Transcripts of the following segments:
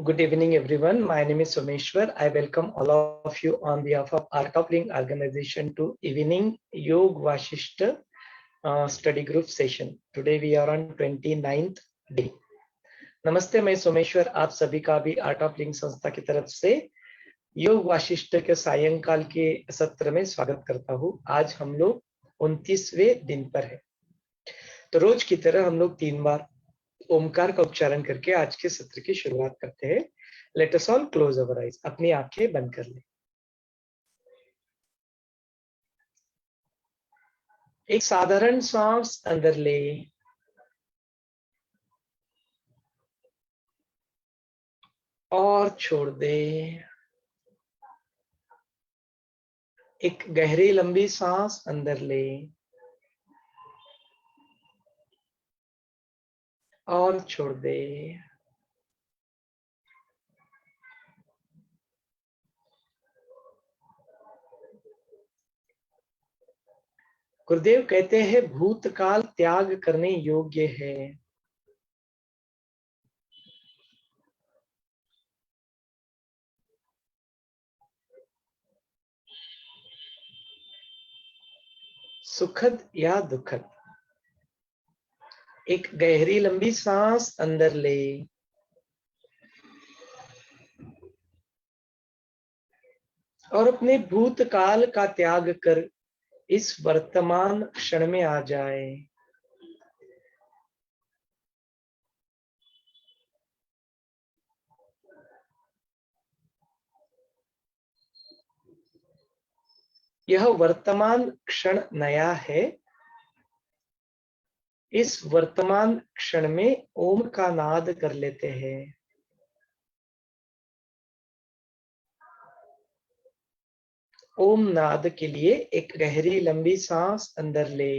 Good evening, everyone. My name is Someshwar. I welcome all of you on behalf of Art of Living organization to evening Yog Vaashishtha study group session. Today we are on 29th day. नमस्ते, मैं सोमेश्वर आप सभी का भी art of living संस्था की तरफ से योग वाशिष्ठ के सायंकाल के सत्र में स्वागत करता हूँ। आज हम लोग 29वें दिन पर है। तो रोज की तरह हम लोग 3 बार ओमकार का उच्चारण करके आज के सत्र की शुरुआत करते हैं। लेट अस ऑल क्लोज अवर आइज। अपनी आंखें बंद कर लें। एक साधारण सांस अंदर ले और छोड़ दे। एक गहरी लंबी सांस अंदर ले और छोड़ दे। गुरुदेव कहते हैं भूतकाल त्याग करने योग्य है। सुखद या दुखद। एक गहरी लंबी सांस अंदर ले और अपने भूतकाल का त्याग कर इस वर्तमान क्षण में आ जाए। यह वर्तमान क्षण नया है। इस वर्तमान क्षण में ओम का नाद कर लेते हैं। ओम नाद के लिए एक गहरी लंबी सांस अंदर ले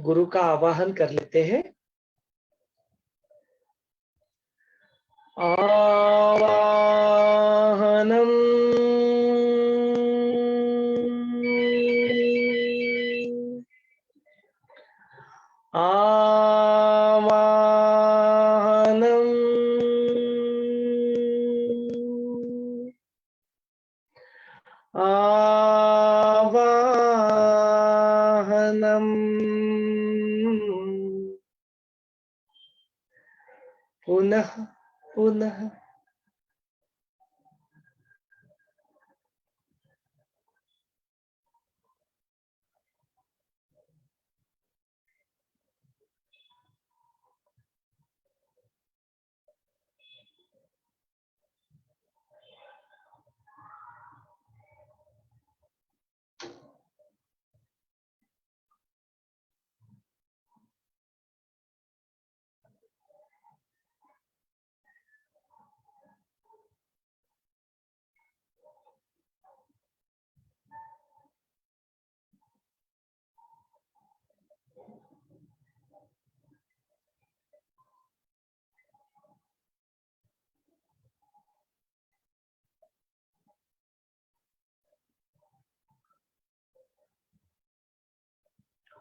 गुरु का आवाहन कर लेते हैं। आवाहनम आवाहनम आवाहनम पुनः पुनः।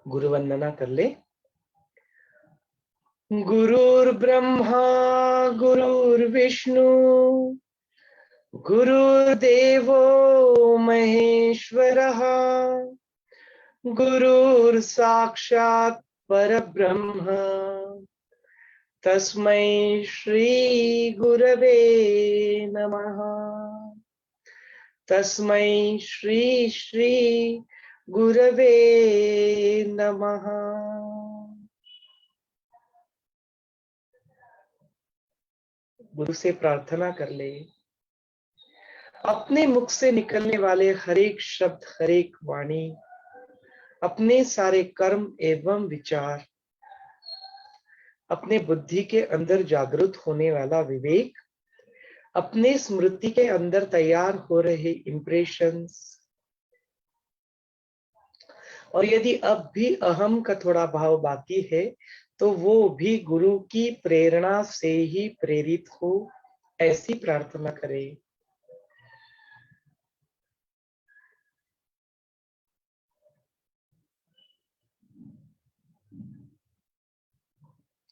गुरु वंदना कर ले। गुरुर्ब्रह्मा गुरुर्विष्णु गुरुर्देवो महेश्वरः गुरुर्साक्षात् परब्रह्म तस्मै श्री गुरवे नमः। तस्मै श्री श्री गुरवे नमः। गुरु से प्रार्थना कर ले, अपने मुख से निकलने वाले हर एक शब्द, हर एक वाणी, अपने सारे कर्म एवं विचार, अपने बुद्धि के अंदर जागृत होने वाला विवेक, अपने स्मृति के अंदर तैयार हो रहे इंप्रेशंस, और यदि अब भी अहम का थोड़ा भाव बाकी है तो वो भी गुरु की प्रेरणा से ही प्रेरित हो, ऐसी प्रार्थना करें।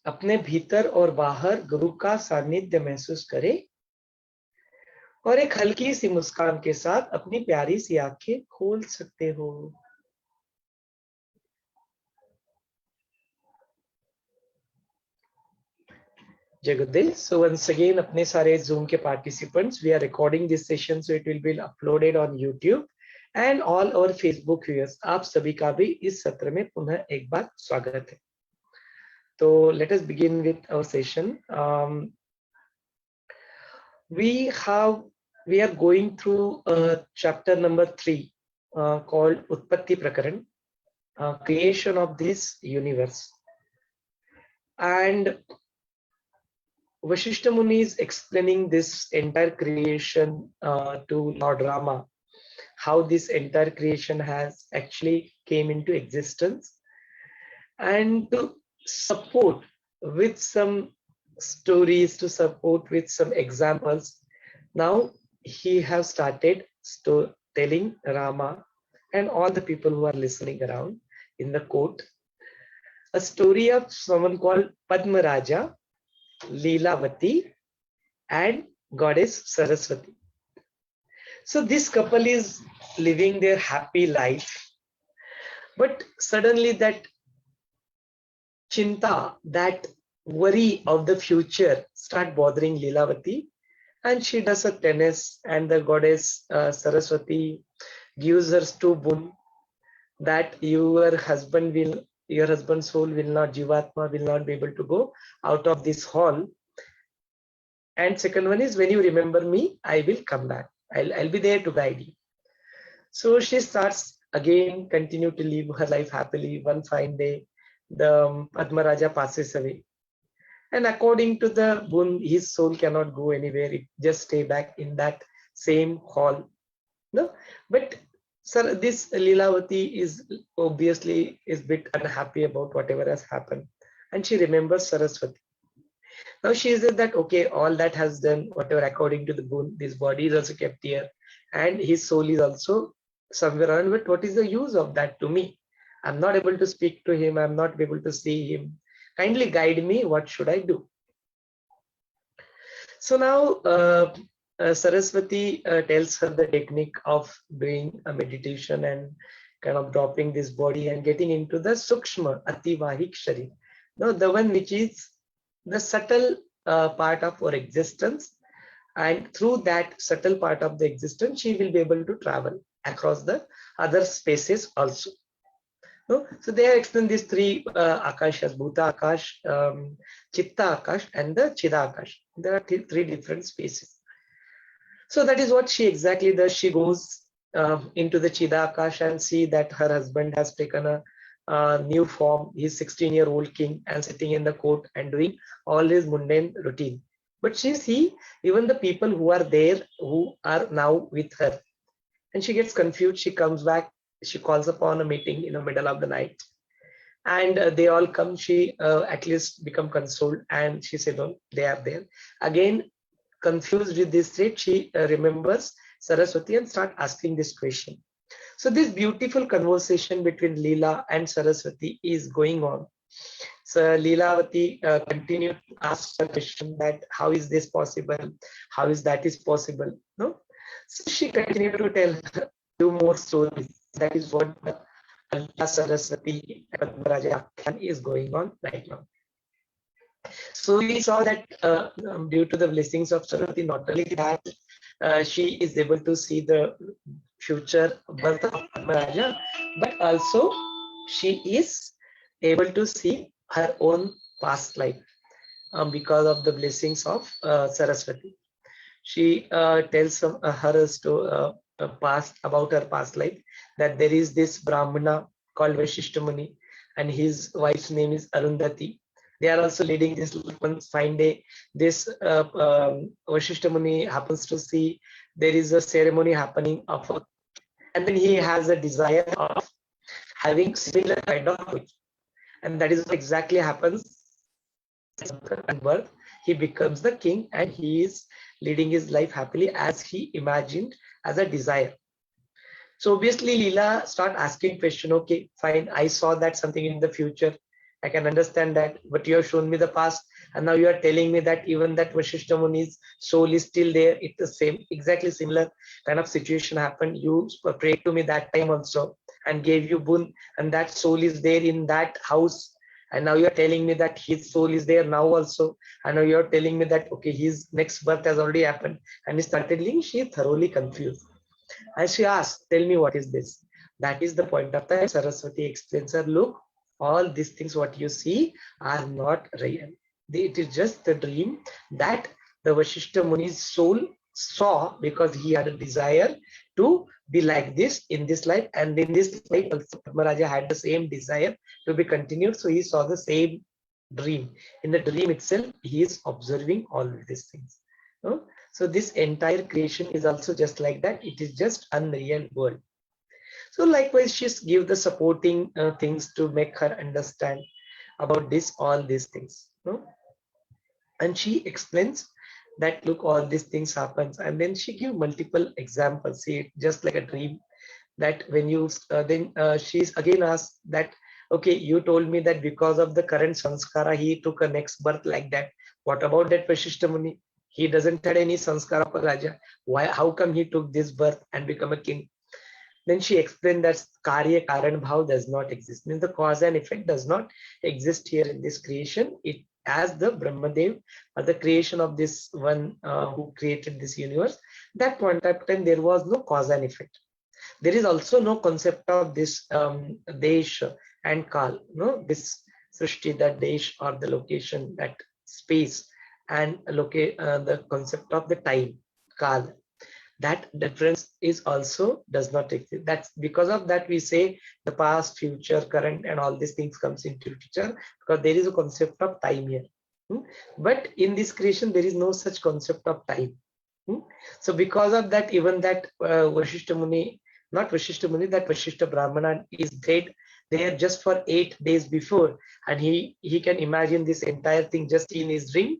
अपने भीतर और बाहर गुरु का सानिध्य महसूस करें और एक हल्की सी मुस्कान के साथ अपनी प्यारी सी आंखें खोल सकते हो। जय गुरुदेव। So once again, अपने सारे Zoom के participants, we are recording this session so it will be uploaded on YouTube and all our Facebook viewers. आप सभी का भी इस सत्र में पुनः एक बार स्वागत है। तो let us begin with our session. We are going through chapter number 3 called Utpatti Prakaran, creation of this universe, and Vaashishtha Muni is explaining this entire creation to Lord Rama, how this entire creation has actually came into existence, and to support with some stories, to support with some examples. Now he has started telling Rama and all the people who are listening around in the court a story of someone called Padmraja, Leelavati, and goddess Saraswati. So this couple is living their happy life, but suddenly that chinta, that worry of the future start bothering Leelavati, and she does a tennis, and the goddess Saraswati gives her two boon that your husband's soul will not, Jivatma will not be able to go out of this hall. And second one is, when you remember me, I will come back. I'll be there to guide you. So she starts again, continue to live her life happily. One fine day, the Padmaraja passes away. And according to the boon, his soul cannot go anywhere. It just stay back in that same hall. No, but sir, this Leelavati is obviously is bit unhappy about whatever has happened, and she remembers Saraswati. Now she said that okay, all that has done, whatever according to the boon, this body is also kept here, and his soul is also somewhere around. But what is the use of that to me? I'm not able to speak to him. I'm not able to see him. Kindly guide me. What should I do? So now Saraswati tells her the technique of doing a meditation and kind of dropping this body and getting into the Sukshma Ativahik Sharir. Now the one which is the subtle part of our existence, and through that subtle part of the existence, she will be able to travel across the other spaces also. No? So they have explained these three Akashas, Bhuta Akash, Chitta Akash, and the Chida Akash. There are three different spaces. So that is what she exactly does. She goes into the Chida Akash and see that her husband has taken a new form. He's 16-year-old king and sitting in the court and doing all his mundane routine. But she see even the people who are there who are now with her. And she gets confused. She comes back. She calls upon a meeting in the middle of the night. And they all come. She at least become consoled. And she said, oh, they are there. Again, confused with this state, she remembers Saraswati and start asking this question. So this beautiful conversation between Leela and Saraswati is going on. So Leelavati continued to ask the question that how is this possible? How is that is possible? No. So she continued to tell two more stories. That is what the Saraswati Padmraja is going on right now. So we saw that due to the blessings of Saraswati, not only that she is able to see the future birth of Padmraja, but also she is able to see her own past life because of the blessings of Saraswati. She tells past about her past life, that there is this Brahmana called Vaashishtha Muni and his wife's name is Arundhati. They are also leading this. One fine day, this Vaashishtha Muni happens to see there is a ceremony happening of a, and then he has a desire of having similar kind of food, and that is what exactly happens. And birth, he becomes the king and he is leading his life happily as he imagined as a desire. So obviously Leela start asking question, okay, fine, I saw that something in the future, I can understand that, but you have shown me the past and now you are telling me that even that Vaashishtha Muni's soul is still there. It's the same, exactly similar kind of situation happened. You prayed to me that time also and gave you boon, and that soul is there in that house, and now you're telling me that his soul is there now also, and now you're telling me that okay, his next birth has already happened. And he started telling, she is thoroughly confused and she asked, tell me what is this. That is the point of time Saraswati explains her, look, all these things what you see are not real. It is just the dream that the Vaashishtha Muni's soul saw because he had a desire to be like this in this life, and in this life also Padmaraja had the same desire to be continued, so he saw the same dream. In the dream itself he is observing all these things. So this entire creation is also just like that. It is just unreal world. So likewise she give the supporting things to make her understand about this, all these things. And she explains that look, all these things happens, and then she give multiple examples. See, it just like a dream, that when you she's again asked that okay, you told me that because of the current sanskara he took a next birth like that. What about that Vaashishtha Muni? He doesn't had any sanskara for Raja. Why? How come he took this birth and become a king? Then she explained that Karya Karan Bhav does not exist. Means the cause and effect does not exist here in this creation. It as the Brahmadev or the creation of this one who created this universe, that point of time there was no cause and effect. There is also no concept of this Desh and Kal. No, this Srishti, that Desh or the location, that space, and the concept of the time, Kal. That difference is also does not exist. That's because of that we say the past, future, current, and all these things comes into picture, because there is a concept of time here. But in this creation there is no such concept of time. So because of that, even that Vaashishtha Muni, not Vaashishtha Muni, that Vaashishtha Brahmana is dead there just for 8 days before, and he can imagine this entire thing just in his dream.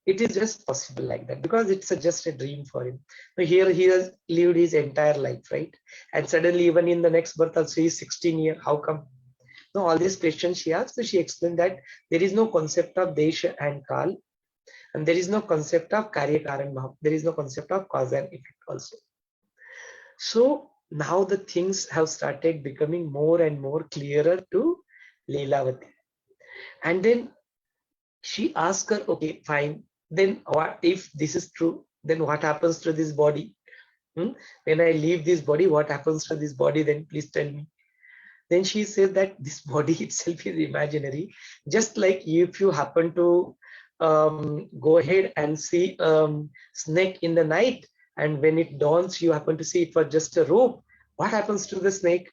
It is just possible like that because it's just a dream for him. So here he has lived his entire life, right? And suddenly even in the next birth also he's 16 years. How come? No, all these questions she asked. So she explained that there is no concept of Desha and Kal, and there is no concept of Karya Karan Bhav. There is no concept of cause and effect also. So now the things have started becoming more and more clearer to Leelavati. And then she asked her, okay, fine. Then what if this is true? Then what happens to this body? When I leave this body, what happens to this body? Then please tell me. Then she said that this body itself is imaginary. Just like if you happen to go ahead and see snake in the night, and when it dawns, you happen to see it was just a rope. What happens to the snake?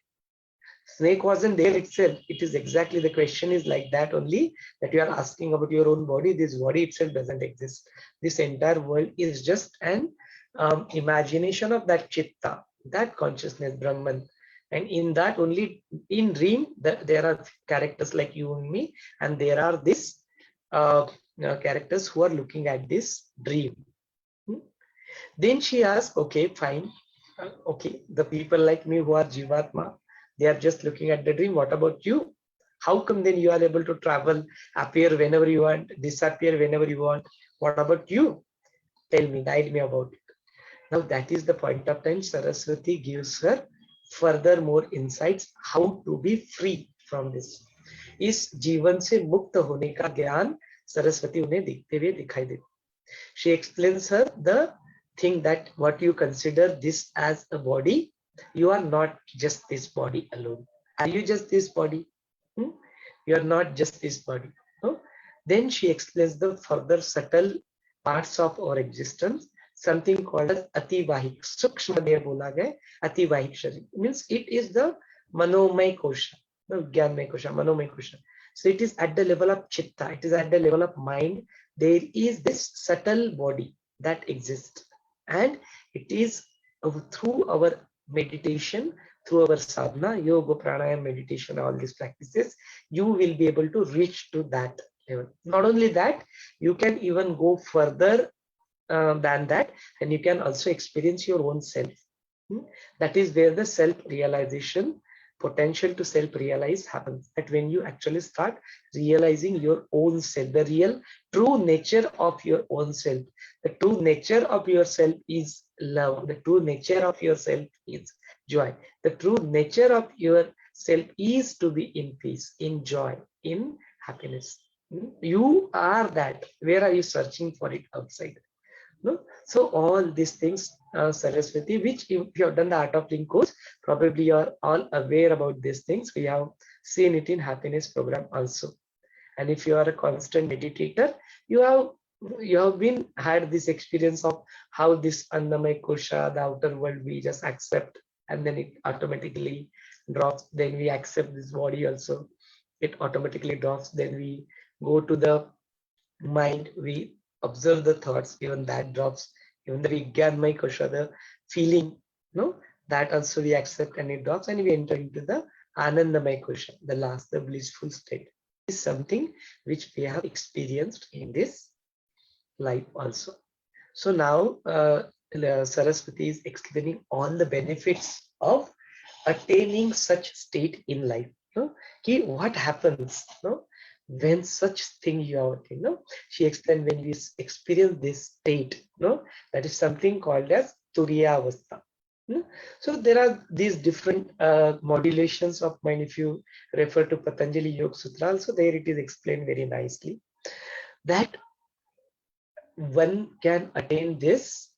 Snake wasn't there itself. It is exactly the question is like that only, that you are asking about your own body. This body itself doesn't exist. This entire world is just an imagination of that chitta, that consciousness, Brahman. And in that only, in dream, there are characters like you and me, and there are these characters who are looking at this dream. Then she asked, okay, fine. Okay, the people like me who are Jivatma, they are just looking at the dream. What about you? How come then you are able to travel, appear whenever you want, disappear whenever you want? What about you? Tell me, guide me about it. Now that is the point of time Saraswati gives her further more insights how to be free from this. इस जीवन से मुक्त होने का ज्ञान सरस्वती उन्हें दिखते हुए दिखाई देती. She explains her the thing that what you consider this as a body, You are not just this body alone. Are you just this body? Hmm? You are not just this body. No? Then she explains the further subtle parts of our existence, something called as ativahik. Sukshma there bola gaya, ativahik sharir. Means it is the manomay kosha, no gyanmay kosha, manomay kosha. So it is at the level of chitta, it is at the level of mind. There is this subtle body that exists, and it is through our meditation, through our sadhana, yoga, pranayama, meditation, all these practices, you will be able to reach to that level. Not only that, you can even go further than that, and you can also experience your own self. That is where the self-realization, potential to self-realize happens. That when you actually start realizing your own self, the real true nature of your own self. The true nature of yourself is love. The true nature of yourself is joy. The true nature of yourself is to be in peace, in joy, in happiness. You are that. Where are you searching for it outside? No? So all these things, Saraswati, which if you have done the Art of Living course, probably you are all aware about these things. We have seen it in happiness program also. And if you are a constant meditator, you have been had this experience of how this Annamaya Kosha, the outer world, we just accept, and then it automatically drops. Then we accept this body also, it automatically drops. Then we go to the mind, we observe the thoughts, even that drops. Even the Vijnanmaya Kosha, the feeling, no, that also we accept and it drops, and we enter into the Anandamaya Kosha, the last, the blissful state. Is something which we have experienced in this life also. So now Saraswati is explaining all the benefits of attaining such state in life. What happens when such thing you are attaining? She explained when we experience this state, that is something called as Turiya Avastha. So there are these different modulations of mind. If you refer to Patanjali Yoga Sutra, also there it is explained very nicely that one can attain this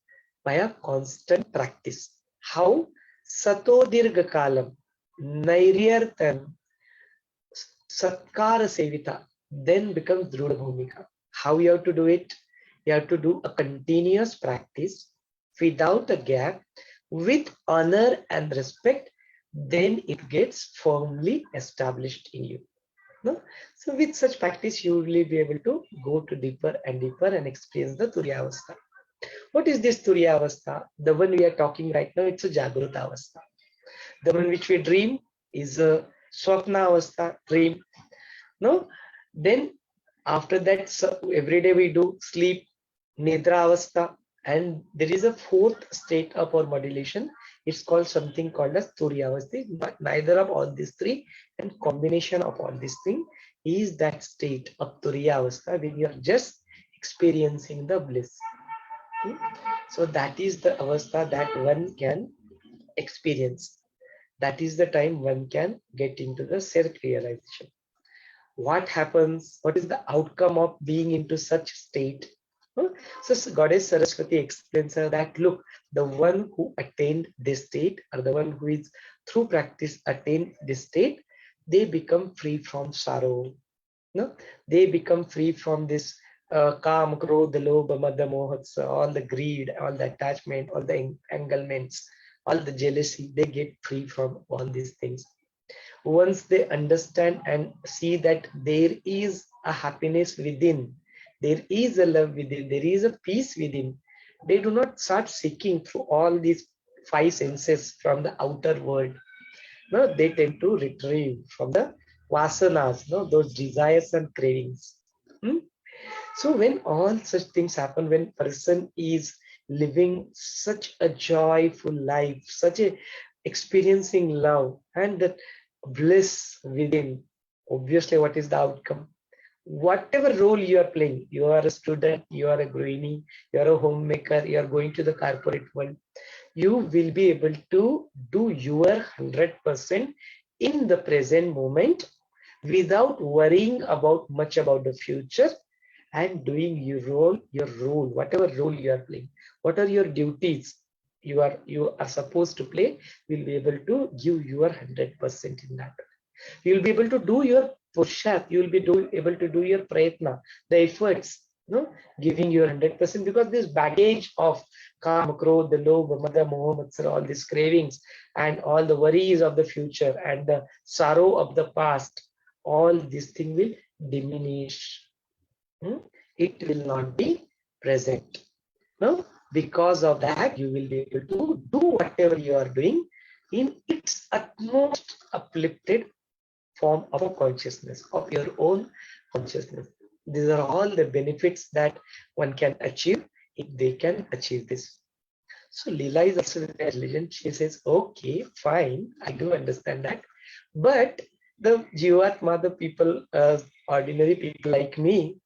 by a constant practice. How? Sato dirgha kalam, nairyartan, satkara sevita, then becomes drudha bhumika. How you have to do it? You have to do a continuous practice without a gap, with honor and respect, then it gets firmly established in you. No? So with such practice, you will be able to go to deeper and deeper and experience the Turiya Avastha. What is this Turiya Avastha? The one we are talking right now, it's a Jagruta Avastha. The one which we dream is a Swapna Avastha, dream. No? Then after that, so every day we do sleep, Nidra Avastha. And there is a fourth state of our modulation. It's called something called as Turiya Avastha. But neither of all these three, and combination of all these things is that state of Turiya Avastha when you are just experiencing the bliss. So that is the Avastha that one can experience. That is the time one can get into the self-realization. What happens? What is the outcome of being into such state? So Goddess Saraswati explains her that, look, the one who attained this state, or the one who is through practice attained this state, they become free from sorrow. They become free from this kam, krodha, lobha, madha, mohatsa, all the greed, all the attachment, all the entanglements, all the jealousy. They get free from all these things. Once they understand and see that there is a happiness within, there is a love within, there is a peace within, they do not start seeking through all these five senses from the outer world. No, they tend to retrieve from the vasanas, those desires and cravings. So when all such things happen, when person is living such a joyful life, such a experiencing love and that bliss within, obviously what is the outcome? Whatever role you are playing, you are a student, you are a granny, you are a homemaker, you are going to the corporate world, you will be able to do your 100% in the present moment without worrying about much about the future, and doing your role, whatever role you are playing. What are your duties? you are supposed to play, you'll be able to give your 100% in that. You'll be able to do your push-up, you'll be able to do your prayatna, the efforts, giving your 100%, because this baggage of kam, krodh, the lobh, mada, moha, matsara, all these cravings and all the worries of the future and the sorrow of the past, all this thing will diminish. It will not be present. No, because of that, you will be able to do whatever you are doing in its utmost uplifted form of a consciousness, of your own consciousness. These are all the benefits that one can achieve if they can achieve this. So Leela is also very intelligent. She says, okay, fine, I do understand that. But the Jivatma, the people, ordinary people like me,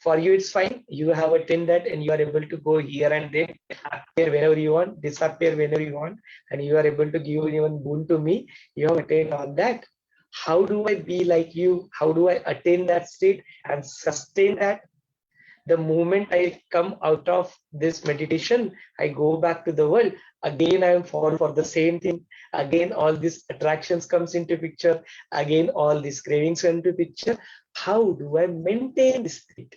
for you it's fine. You have attained that and you are able to go here and there, appear whenever you want, disappear whenever you want, and you are able to give even boon to me. You have attained all that. How do I be like you? How do I attain that state and sustain that? The moment I come out of this meditation, I go back to the world. Again, I am fall for the same thing. Again, all these attractions comes into picture. Again, all these cravings come into picture. How do I maintain this state?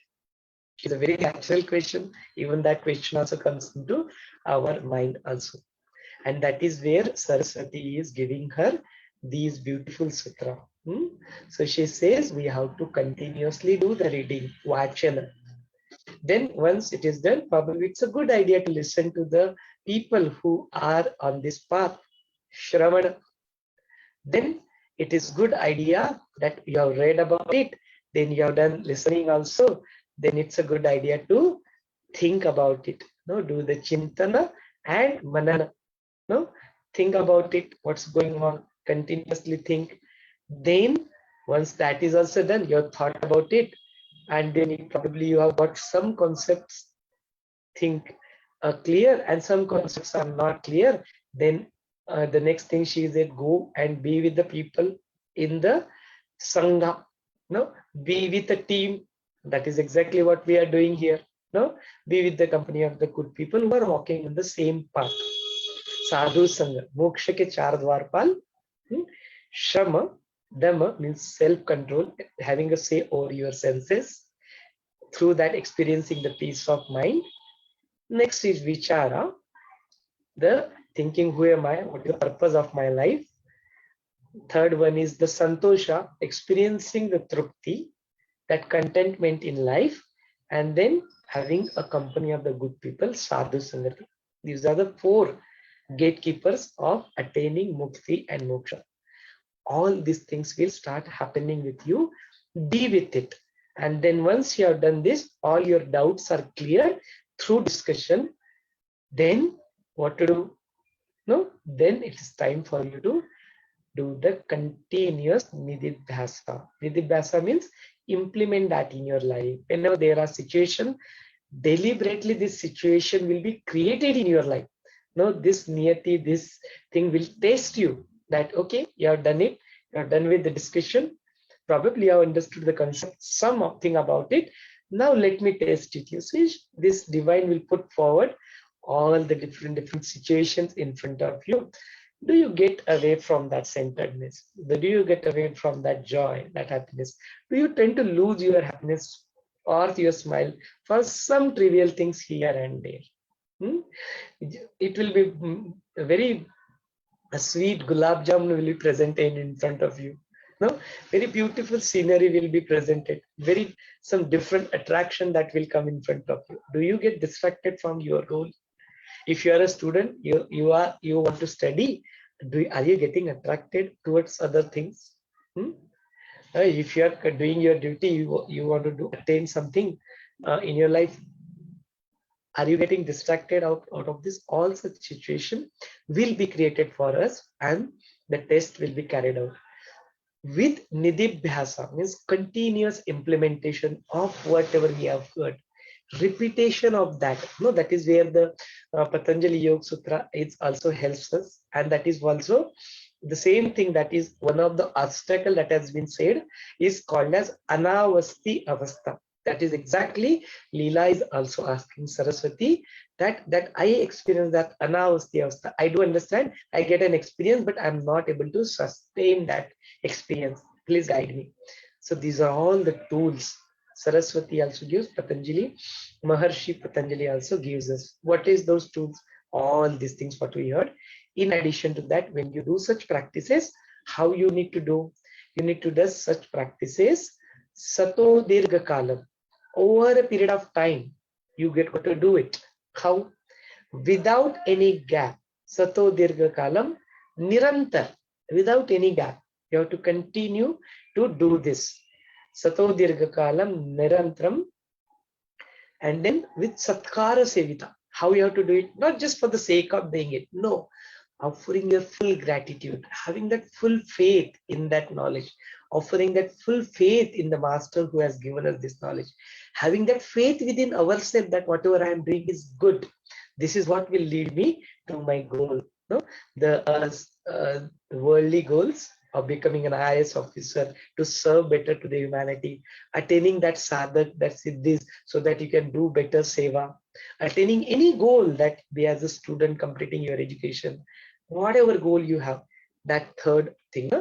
It's a very natural question. Even that question also comes into our mind also. And that is where Saraswati is giving her these beautiful sutra. So she says we have to continuously do the reading, vachana. Then once it is done, probably it's a good idea to listen to the people who are on this path, Shravana. Then it is good idea that you have read about it, then you have done listening also, then it's a good idea to think about it. Do the chintana and manana. Think about it, what's going on, continuously think. Then once that is also done, you have thought about it, and then probably you have got some concepts think clear and some concepts are not clear. Then the next thing she said, go and be with the people in the sangha. Be with a team. That is exactly what we are doing here. Be with the company of the good people who are walking on the same path. Sadhu sangha, moksha ke char dwarpal. Shama, dhamma means self-control, having a say over your senses. Through that, experiencing the peace of mind. Next is vichara, the thinking, who am I, what is the purpose of my life. Third one is the santosha, experiencing the trupti, that contentment in life. And then having a company of the good people, sadhu sangati. These are the 4 gatekeepers of attaining mukti and moksha. All these things will start happening with you. Be with it. And then once you have done this, all your doubts are cleared through discussion. Then what to do? Then it is time for you to do the continuous nididhyasa. Nididhyasa means implement that in your life. Whenever there are situations, deliberately this situation will be created in your life. This niyati, this thing will test you that, okay, you have done it, you are done with the discussion, probably you have understood the concept, something about it. Now let me test it. You see, this divine will put forward all the different situations in front of you. Do you get away from that centeredness? Do you get away from that joy, that happiness? Do you tend to lose your happiness or your smile for some trivial things here and there? It will be very a sweet gulab jamun will be presented in front of you. Very beautiful scenery will be presented. Very some different attraction that will come in front of you. Do you get distracted from your goal? If you are a student, you want to study. Are you getting attracted towards other things? If you are doing your duty, you want to attain something in your life. Are you getting distracted out of this? All such situation will be created for us, and the test will be carried out with nidibhyasa, means continuous implementation of whatever we have heard, repetition of that. That is where the Patanjali Yoga Sutra is also helps us, and that is also the same thing. That is one of the obstacle that has been said is called as anavasti avastha. That is exactly Leela is also asking Saraswati, that I experience that anavasti avastha. I do understand, I get an experience, but I'm not able to sustain that experience. Please guide me. So these are all the tools Saraswati also gives, Patanjali, Maharshi Patanjali also gives us. What is those tools? All these things what we heard. In addition to that, when you do such practices, how you need to do? You need to do such practices Sato Dirgha Kalam. Over a period of time, you get to do it. How? Without any gap. Sato Dirgha Kalam, Nirantar, without any gap. You have to continue to do this. Sato Dirgha Kalam, Nirantaram, and then with Satkara Sevita. How you have to do it? Not just for the sake of doing it. No. Offering your full gratitude, having that full faith in that knowledge, offering that full faith in the master who has given us this knowledge, having that faith within ourselves that whatever I am doing is good. This is what will lead me to my goal. No? The worldly goals of becoming an IAS officer, to serve better to the humanity, attaining that sadhak, that siddhis, so that you can do better seva, attaining any goal that be as a student completing your education, whatever goal you have, that third thing,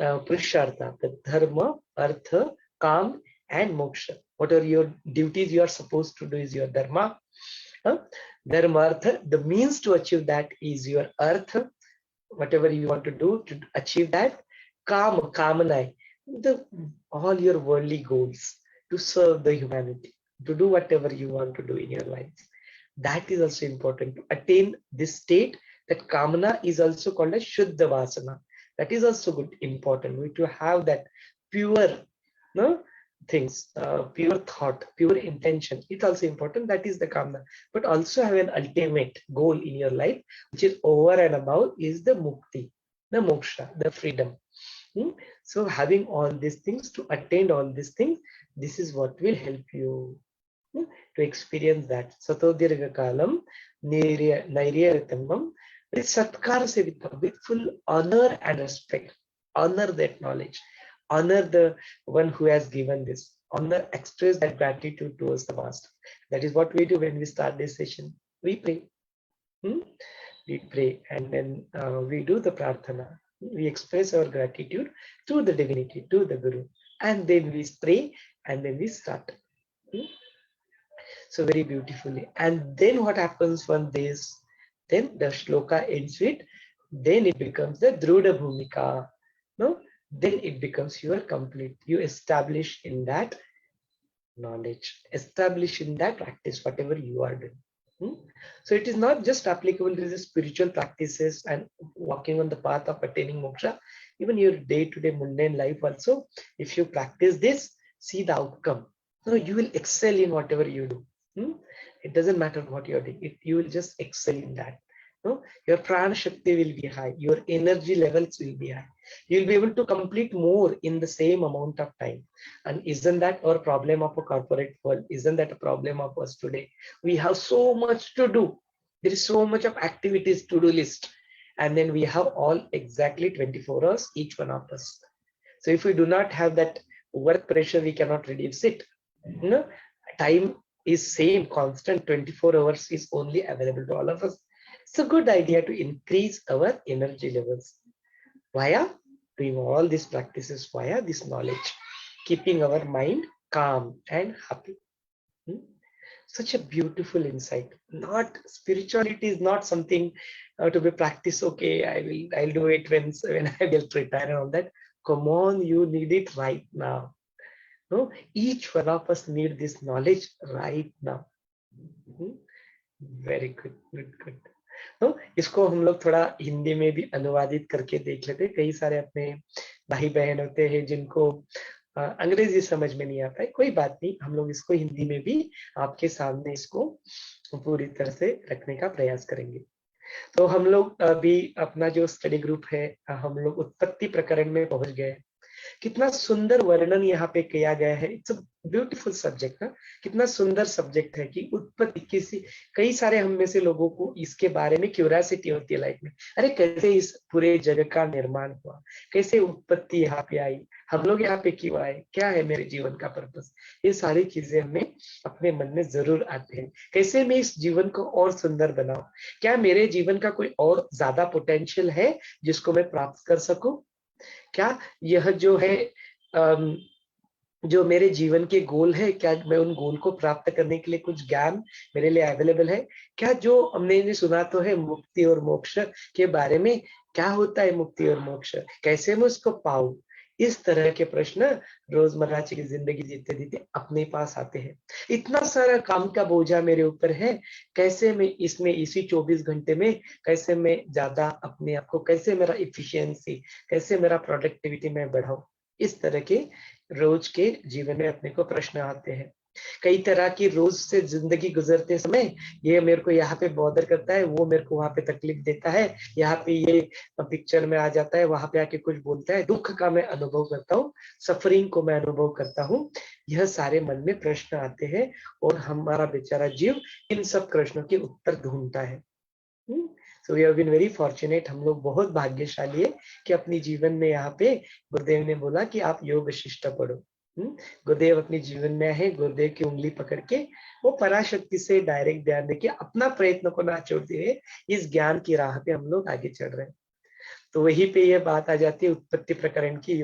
Purushartha, the dharma, artha, kam, and moksha. What are your duties you are supposed to do is your dharma. Dharma, artha, the means to achieve that is your artha, whatever you want to do to achieve that. Kama, kamanai, all your worldly goals, to serve the humanity, to do whatever you want to do in your life. That is also important to attain this state. That kamana is also called as Shuddha Vasana. That is also good, important. We to have that pure things, pure thought, pure intention. It's also important. That is the kamana. But also have an ultimate goal in your life, which is over and above, is the mukti, the moksha, the freedom. So having all these things, to attain all these things, this is what will help you to experience that. Sato Dirgha Kalam, Nairyaritambam, with Satkara Sevita, with full honor and respect. Honor that knowledge. Honor the one who has given this. Honor, express that gratitude towards the master. That is what we do when we start this session. We pray. We pray, and then we do the prarthana. We express our gratitude to the divinity, to the Guru. And then we pray, and then we start. So very beautifully. And then what happens when this, then the shloka ends with, then it becomes the Druda Bhumika. No? Then it becomes your complete. You establish in that knowledge, establish in that practice, whatever you are doing. So it is not just applicable to the spiritual practices and walking on the path of attaining moksha. Even your day-to-day mundane life also, if you practice this, see the outcome. No, you will excel in whatever you do. It doesn't matter what you're doing. You will just excel in that. No? Your prana shakti will be high. Your energy levels will be high. You'll be able to complete more in the same amount of time. And isn't that our problem of a corporate world? Isn't that a problem of us today? We have so much to do. There is so much of activities, to-do list. And then we have all exactly 24 hours, each one of us. So if we do not have that work pressure, we cannot reduce it. Time is same, constant, 24 hours is only available to all of us. It's a good idea to increase our energy levels via doing all these practices, via this knowledge, keeping our mind calm and happy. Such a beautiful insight. Not spirituality is not something to be practiced. Okay, I'll do it when I will retire and all that. Come on, you need it right now. No, each one of us need this knowledge right now. Very good, good. तो इसको हम लोग थोड़ा हिंदी में भी अनुवादित करके देख लेते। कई सारे अपने भाई बहन होते हैं जिनको अंग्रेजी समझ में नहीं आता है, कोई बात नहीं, हम लोग इसको हिंदी में भी आपके सामने इसको पूरी तरह से रखने का प्रयास करेंगे। तो हम लोग अभी अपना जो स्टडी ग्रुप है, हम लोग उत्पत्ति प्रकरण में पहुंच गए। कितना सुंदर वर्णन यहाँ पे किया गया है। इट्स अ ब्यूटीफुल सब्जेक्ट ना, कितना सुंदर सब्जेक्ट है कि उत्पत्ति किसी, कई सारे हम में से लोगों को इसके बारे में क्यूरियोसिटी होती है लाइफ में। अरे कैसे इस पूरे जगत का निर्माण हुआ, कैसे उत्पत्ति यहाँ पे आई, हम लोग यहाँ पे क्यों आए, क्या है मेरे जीवन का पर्पस, ये सारी चीजें हमें अपने मन में जरूर आते हैं। कैसे मैं इस जीवन को और सुंदर बनाऊं, क्या मेरे जीवन का कोई और ज्यादा पोटेंशियल है जिसको मैं प्राप्त कर सकूं, क्या यह जो है जो मेरे जीवन के गोल है, क्या मैं उन गोल को प्राप्त करने के लिए कुछ ज्ञान मेरे लिए अवेलेबल है, क्या जो हमने सुना तो है मुक्ति और मोक्ष के बारे में, क्या होता है मुक्ति और मोक्ष, कैसे मैं उसको पाऊं। इस तरह के प्रश्न रोजमर्रा की जिंदगी जीते जीते अपने पास आते हैं। इतना सारा काम का बोझा मेरे ऊपर है, कैसे मैं इसमें इसी 24 घंटे में कैसे मैं ज्यादा अपने आप को, कैसे मेरा इफिशियंसी, कैसे मेरा प्रोडक्टिविटी में बढ़ाऊं। इस तरह के रोज के जीवन में अपने को प्रश्न आते हैं। कई तरह की रोज से जिंदगी गुजरते समय ये मेरे को यहाँ पे बॉदर करता है, वो मेरे को वहां पे तकलीफ देता है, यहाँ पे ये पिक्चर में आ जाता है, वहां पे आके कुछ बोलता है, दुख का मैं अनुभव करता हूँ, सफरिंग को मैं अनुभव करता हूँ। यह सारे मन में प्रश्न आते हैं और हमारा बेचारा जीव इन सब प्रश्नों के उत्तर ढूंढता है। So we have been very fortunate, हम लोग बहुत भाग्यशाली है कि अपनी जीवन में यहाँ पे गुरुदेव ने बोला कि आप योग वशिष्ठ पढ़ो। गुरुदेव अपने जीवन में है, गुरुदेव की उंगली पकड़ के वो पराशक्ति से डायरेक्ट ध्यान देके अपना प्रयत्न को ना छोड़ते हुए इस ज्ञान की राह पे हम लोग आगे चढ़ रहे हैं। तो वहीं पे ये बात आ जाती है उत्पत्ति प्रकरण की,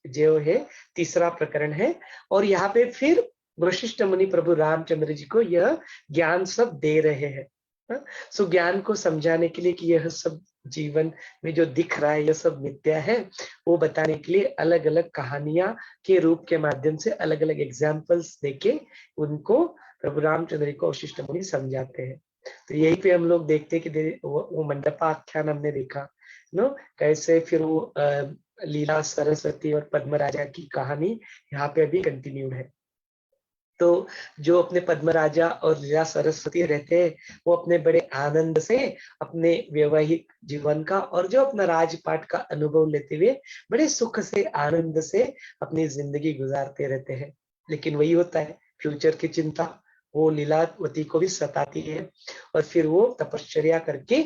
जो है तीसरा प्रकरण है। और यहाँ पे फिर वशिष्ठ मुनि प्रभु रामचंद्र जी को यह ज्ञान सब दे रहे हैं। सो ज्ञान को समझाने के लिए कि यह सब जीवन में जो दिख रहा है यह सब मिथ्या है, वो बताने के लिए अलग अलग कहानियां के रूप के माध्यम से अलग अलग एग्जाम्पल्स देके उनको प्रभु रामचंद्र जी को वशिष्ठ मुनि समझाते हैं। तो यही पे हम लोग देखते हैं कि वो मंडपाख्यान हमने देखा नो, कैसे फिर वो लीला सरस्वती और पद्मराजा की कहानी यहाँ पे अभी कंटिन्यूड है। तो जो अपने पद्मराजा और लीला सरस्वती रहते हैं वो अपने बड़े आनंद से अपने वैवाहिक जीवन का और जो अपना राजपाट का अनुभव लेते हुए बड़े सुख से आनंद से अपनी जिंदगी गुजारते रहते हैं। लेकिन वही होता है, फ्यूचर की चिंता वो लीलावती को भी सताती है और फिर वो तपश्चर्या करके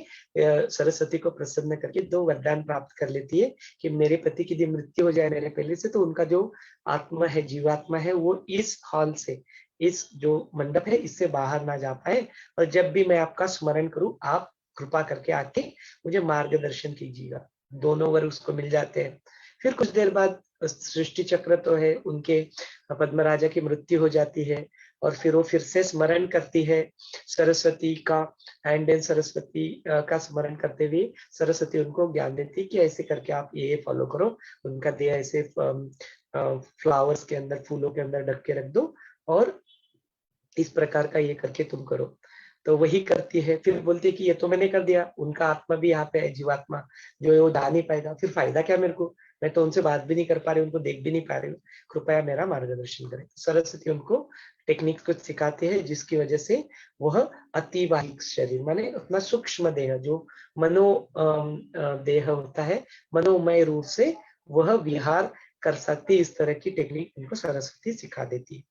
सरस्वती को प्रसन्न करके 2 वरदान प्राप्त कर लेती है कि मेरे पति की यदि मृत्यु हो जाए मेरे पहले से, तो उनका जो आत्मा है, जीवात्मा है, वो इस हॉल से, इस जो मंडप है इससे बाहर ना जा पाए, और जब भी मैं आपका स्मरण करूं आप कृपा करके आके मुझे मार्गदर्शन कीजिएगा। दोनों वर उसको मिल जाते हैं। फिर कुछ देर बाद सृष्टि चक्र तो है, उनके पद्मराजा की मृत्यु हो जाती है और फिर वो फिर से स्मरण करती है सरस्वती का, एंड देन सरस्वती का स्मरण करते हुए सरस्वती उनको ज्ञान देती है कि ऐसे करके आप ये फॉलो करो, उनका देह ऐसे फ्लावर्स के अंदर, फूलों के अंदर ढक के रख दो और इस प्रकार का ये करके तुम करो। तो वही करती है, फिर बोलती है कि ये तो मैंने कर दिया, उनका आत्मा भी यहाँ पे है, जीवात्मा जो है वो जा नहीं पाएगा, फिर फायदा क्या मेरे को, मैं तो उनसे बात भी नहीं कर पा रही, उनको देख भी नहीं पा रही हूँ, कृपया मेरा मार्गदर्शन करें। सरस्वती उनको टेक्निक कुछ सिखाते हैं जिसकी वजह से वह अतिवाहिक शरीर माने अपना सूक्ष्म देह जो मनो देह होता है, मनोमय रूप से वह विहार कर सकती है। इस तरह की टेक्निक उनको सरस्वती सिखा देती है।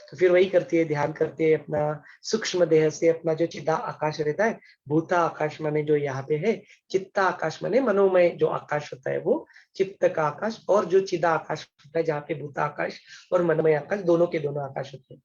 तो फिर वही करती है, ध्यान करते है अपना सूक्ष्म देह से अपना जो चिदा आकाश रहता है, भूता आकाश माने जो यहाँ पे है, चित्ता आकाश माने मनोमय जो आकाश होता है वो चित्त का आकाश, और जो चिदा आकाश होता है जहाँ पे भूता आकाश और मनोमय आकाश दोनों के दोनों आकाश होते हैं।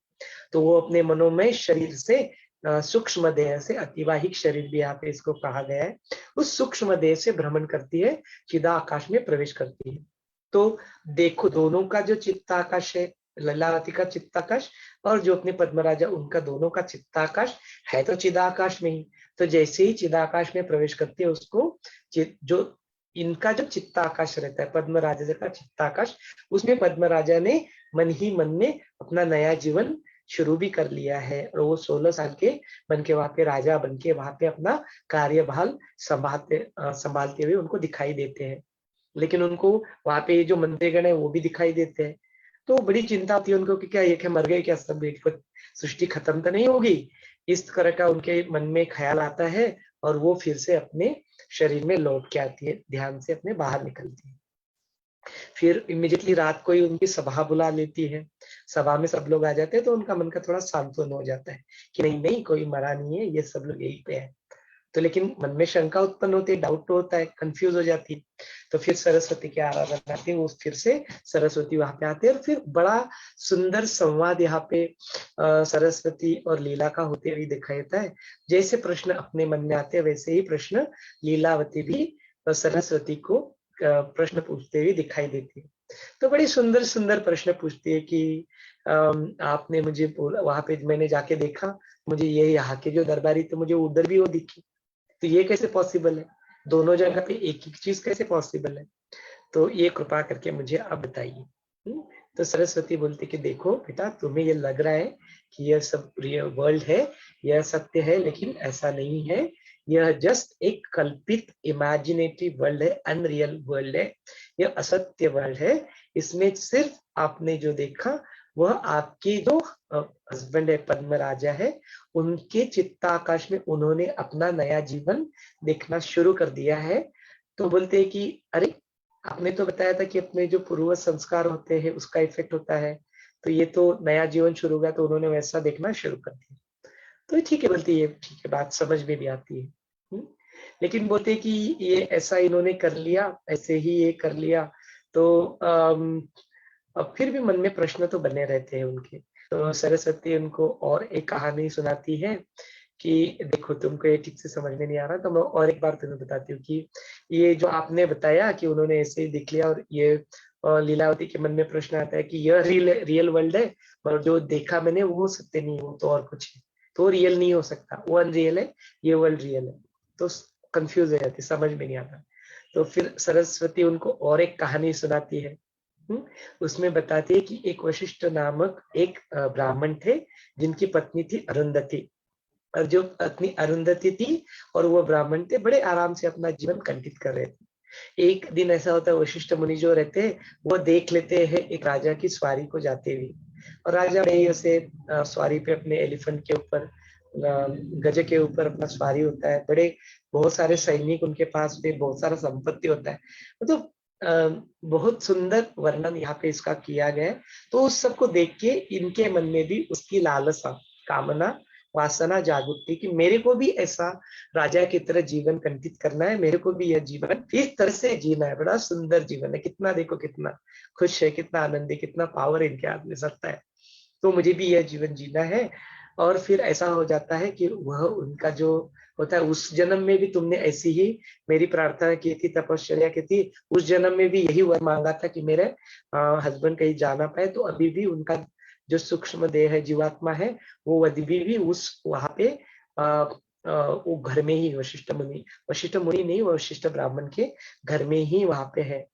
तो वो अपने मनोमय शरीर से सूक्ष्म देह से, अतिवाहिक शरीर भी यहाँ पे इसको कहा गया है, उस सूक्ष्म देह से भ्रमण करती है, चिदा आकाश में प्रवेश करती है। तो देखो दोनों का जो चित्ताकाश है, लीलावती का चित्ताकाश और जो अपने पद्मराजा उनका दोनों का चित्ताकाश है तो चिदाकाश में ही। तो जैसे ही चिदाकाश में प्रवेश करती है उसको जो इनका जो चित्ताकाश रहता है, पद्मराजा का चित्ताकाश, उसमें पद्मराजा ने मन ही मन में अपना नया जीवन शुरू भी कर लिया है और वो 16 साल के बन के वहां पे राजा बन के वहां पे अपना कार्यभार संभालते हुए उनको दिखाई देते हैं। लेकिन उनको वहां पे जो मंत्रीगण है वो भी दिखाई देते हैं। तो बड़ी चिंता होती है उनको कि क्या ये क्या मर गए क्या, सब सृष्टि खत्म तो नहीं होगी, इस तरह का उनके मन में ख्याल आता है और वो फिर से अपने शरीर में लौट के आती है, ध्यान से अपने बाहर निकलती है। फिर इमिडिएटली रात को ही उनकी सभा बुला लेती है। सभा में सब लोग आ जाते हैं तो उनका मन का थोड़ा सांत्वन हो जाता है कि नहीं नहीं कोई मरा नहीं है, ये सब लोग यहीं पे है। तो लेकिन मन में शंका उत्पन्न होती है, डाउट तो होता है, कंफ्यूज हो जाती है। तो फिर सरस्वती की आराधना आती है, वो फिर से सरस्वती वहां पे आते हैं और फिर बड़ा सुंदर संवाद यहाँ पे सरस्वती और लीला का होते हुए दिखाई देता है। जैसे प्रश्न अपने मन में आते हैं वैसे ही प्रश्न लीलावती भी सरस्वती को प्रश्न पूछते हुए दिखाई देती है। तो बड़ी सुंदर सुंदर प्रश्न पूछती है कि आपने मुझे बोला, वहां पे मैंने जाके देखा, मुझे ये यहाँ के जो दरबारी थे मुझे उधर भी वो दिखी, तो ये कैसे पॉसिबल है, दोनों जगह पे एक ही चीज कैसे पॉसिबल है, तो ये कृपा करके मुझे अब बताइए। तो सरस्वती बोलती कि देखो बेटा, तुम्हें ये लग रहा है कि यह सब रियल वर्ल्ड है, यह सत्य है, लेकिन ऐसा नहीं है। यह जस्ट एक कल्पित इमेजिनेटिव वर्ल्ड है, अनरियल वर्ल्ड है, यह असत्य वर्ल्ड है। इसमें सिर्फ आपने जो देखा वह आपके जो हस्बैंड है, पद्मराजा है, उनके चित्ताकाश में उन्होंने अपना नया जीवन देखना शुरू कर दिया है। तो बोलते हैं कि अरे, आपने तो बताया था कि अपने जो पूर्व संस्कार होते हैं उसका इफेक्ट होता है, तो ये तो नया जीवन शुरू हुआ, तो उन्होंने वैसा देखना शुरू कर दिया। तो ठीक है, बोलती है ठीक है, बात समझ में भी आती है। लेकिन बोलते हैं कि ये ऐसा इन्होंने कर लिया, ऐसे ही ये कर लिया, तो अब फिर भी मन में प्रश्न तो बने रहते हैं उनके। तो सरस्वती उनको और एक कहानी सुनाती है कि देखो, तुमको ये ठीक से समझ में नहीं आ रहा, तो मैं और एक बार तुम्हें बताती हूँ कि ये जो आपने बताया कि उन्होंने ऐसे ही दिख लिया, और ये लीलावती के मन में प्रश्न आता है कि यह रियल वर्ल्ड है, और जो देखा मैंने वो सत्य नहीं, वो तो और कुछ है, तो रियल नहीं हो सकता, वो अनरियल है, ये वर्ल्ड रियल है। तो कंफ्यूज हो जाती, समझ में नहीं आता। तो फिर सरस्वती उनको और एक कहानी सुनाती है। उसमें बताती है कि एक वशिष्ठ नामक एक ब्राह्मण थे, जिनकी पत्नी थी अरुंधति, और जो पत्नी अरुंधति थी और वो ब्राह्मण थे, बड़े आराम से अपना जीवन कंटिन्यू कर रहे थे। एक दिन ऐसा होता है, वशिष्ठ मुनि जो रहते हैं वो देख लेते हैं एक राजा की सवारी को जाते हुए, और राजा बड़े ऐसे सवारी पे अपने एलिफेंट के ऊपर, गज के ऊपर अपना सवारी होता है, बड़े बहुत सारे सैनिक उनके पास पे, बहुत सारा संपत्ति होता है। मतलब बहुत सुंदर वर्णन यहाँ पे इसका किया गया है। तो उस सबको देख के इनके मन में भी उसकी लालसा, कामना, वासना जागृत थी कि मेरे को भी ऐसा राजा की तरह जीवन कंटित करना है, मेरे को भी यह जीवन इस तरह से जीना है। बड़ा सुंदर जीवन है, कितना देखो कितना खुश है, कितना आनंद है, कितना पावर इनके हाथ में सकता है, तो मुझे भी यह जीवन जीना है। और फिर ऐसा हो जाता है कि वह उनका जो होता है, उस जन्म में भी तुमने ऐसी ही मेरी प्रार्थना की थी, तपश्चर्या की थी, उस जन्म में भी यही वर मांगा था कि मेरे हस्बैंड कहीं जाना पाए, तो अभी भी उनका जो सूक्ष्म देह है, जीवात्मा है, वो अभी भी उस वहां पे वो घर में ही, वशिष्ठ मुनि नहीं, वशिष्ठ ब्राह्मण के घर में ही वहां पे है।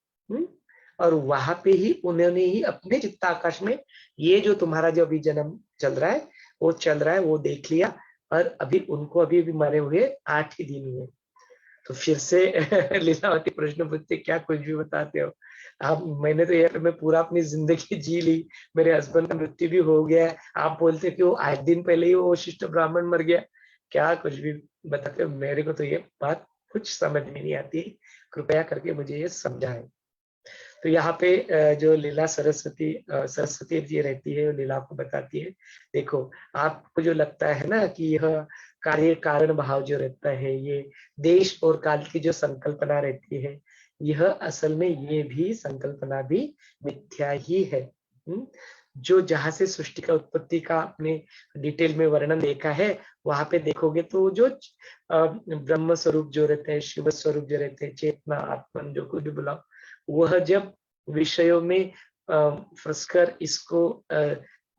और वहां पे ही उन्होंने ही अपने चित्ताकाश में ये जो तुम्हारा जो अभी जन्म चल रहा है, वो चल रहा है, वो देख लिया, और अभी उनको अभी भी मरे हुए 8 ही दिन हुए। तो फिर से लीलावती प्रश्न पूछते, क्या कुछ भी बताते हो आप, मैंने तो यार मैं पूरा अपनी जिंदगी जी ली, मेरे हस्बैंड का मृत्यु भी हो गया है, आप बोलते कि वो 8 दिन पहले ही वो वशिष्ठ ब्राह्मण मर गया, क्या कुछ भी बताते हो, मेरे को तो ये बात कुछ समझ में नहीं आती, कृपया करके मुझे ये समझाएं। तो यहाँ पे जो लीला सरस्वती जी रहती है, लीला को बताती है, देखो आपको जो लगता है ना कि यह कार्य कारण भाव जो रहता है, ये देश और काल की जो संकल्पना रहती है, यह असल में ये भी संकल्पना भी मिथ्या ही है। जो जहां से सृष्टि का उत्पत्ति का आपने डिटेल में वर्णन देखा है, वहां पे देखोगे तो जो ब्रह्म स्वरूप जो रहते हैं, शिव स्वरूप जो रहते हैं, चेतना, आत्मन, जो कुछ भी बुलाओ, वह जब विषयों में फंसकर इसको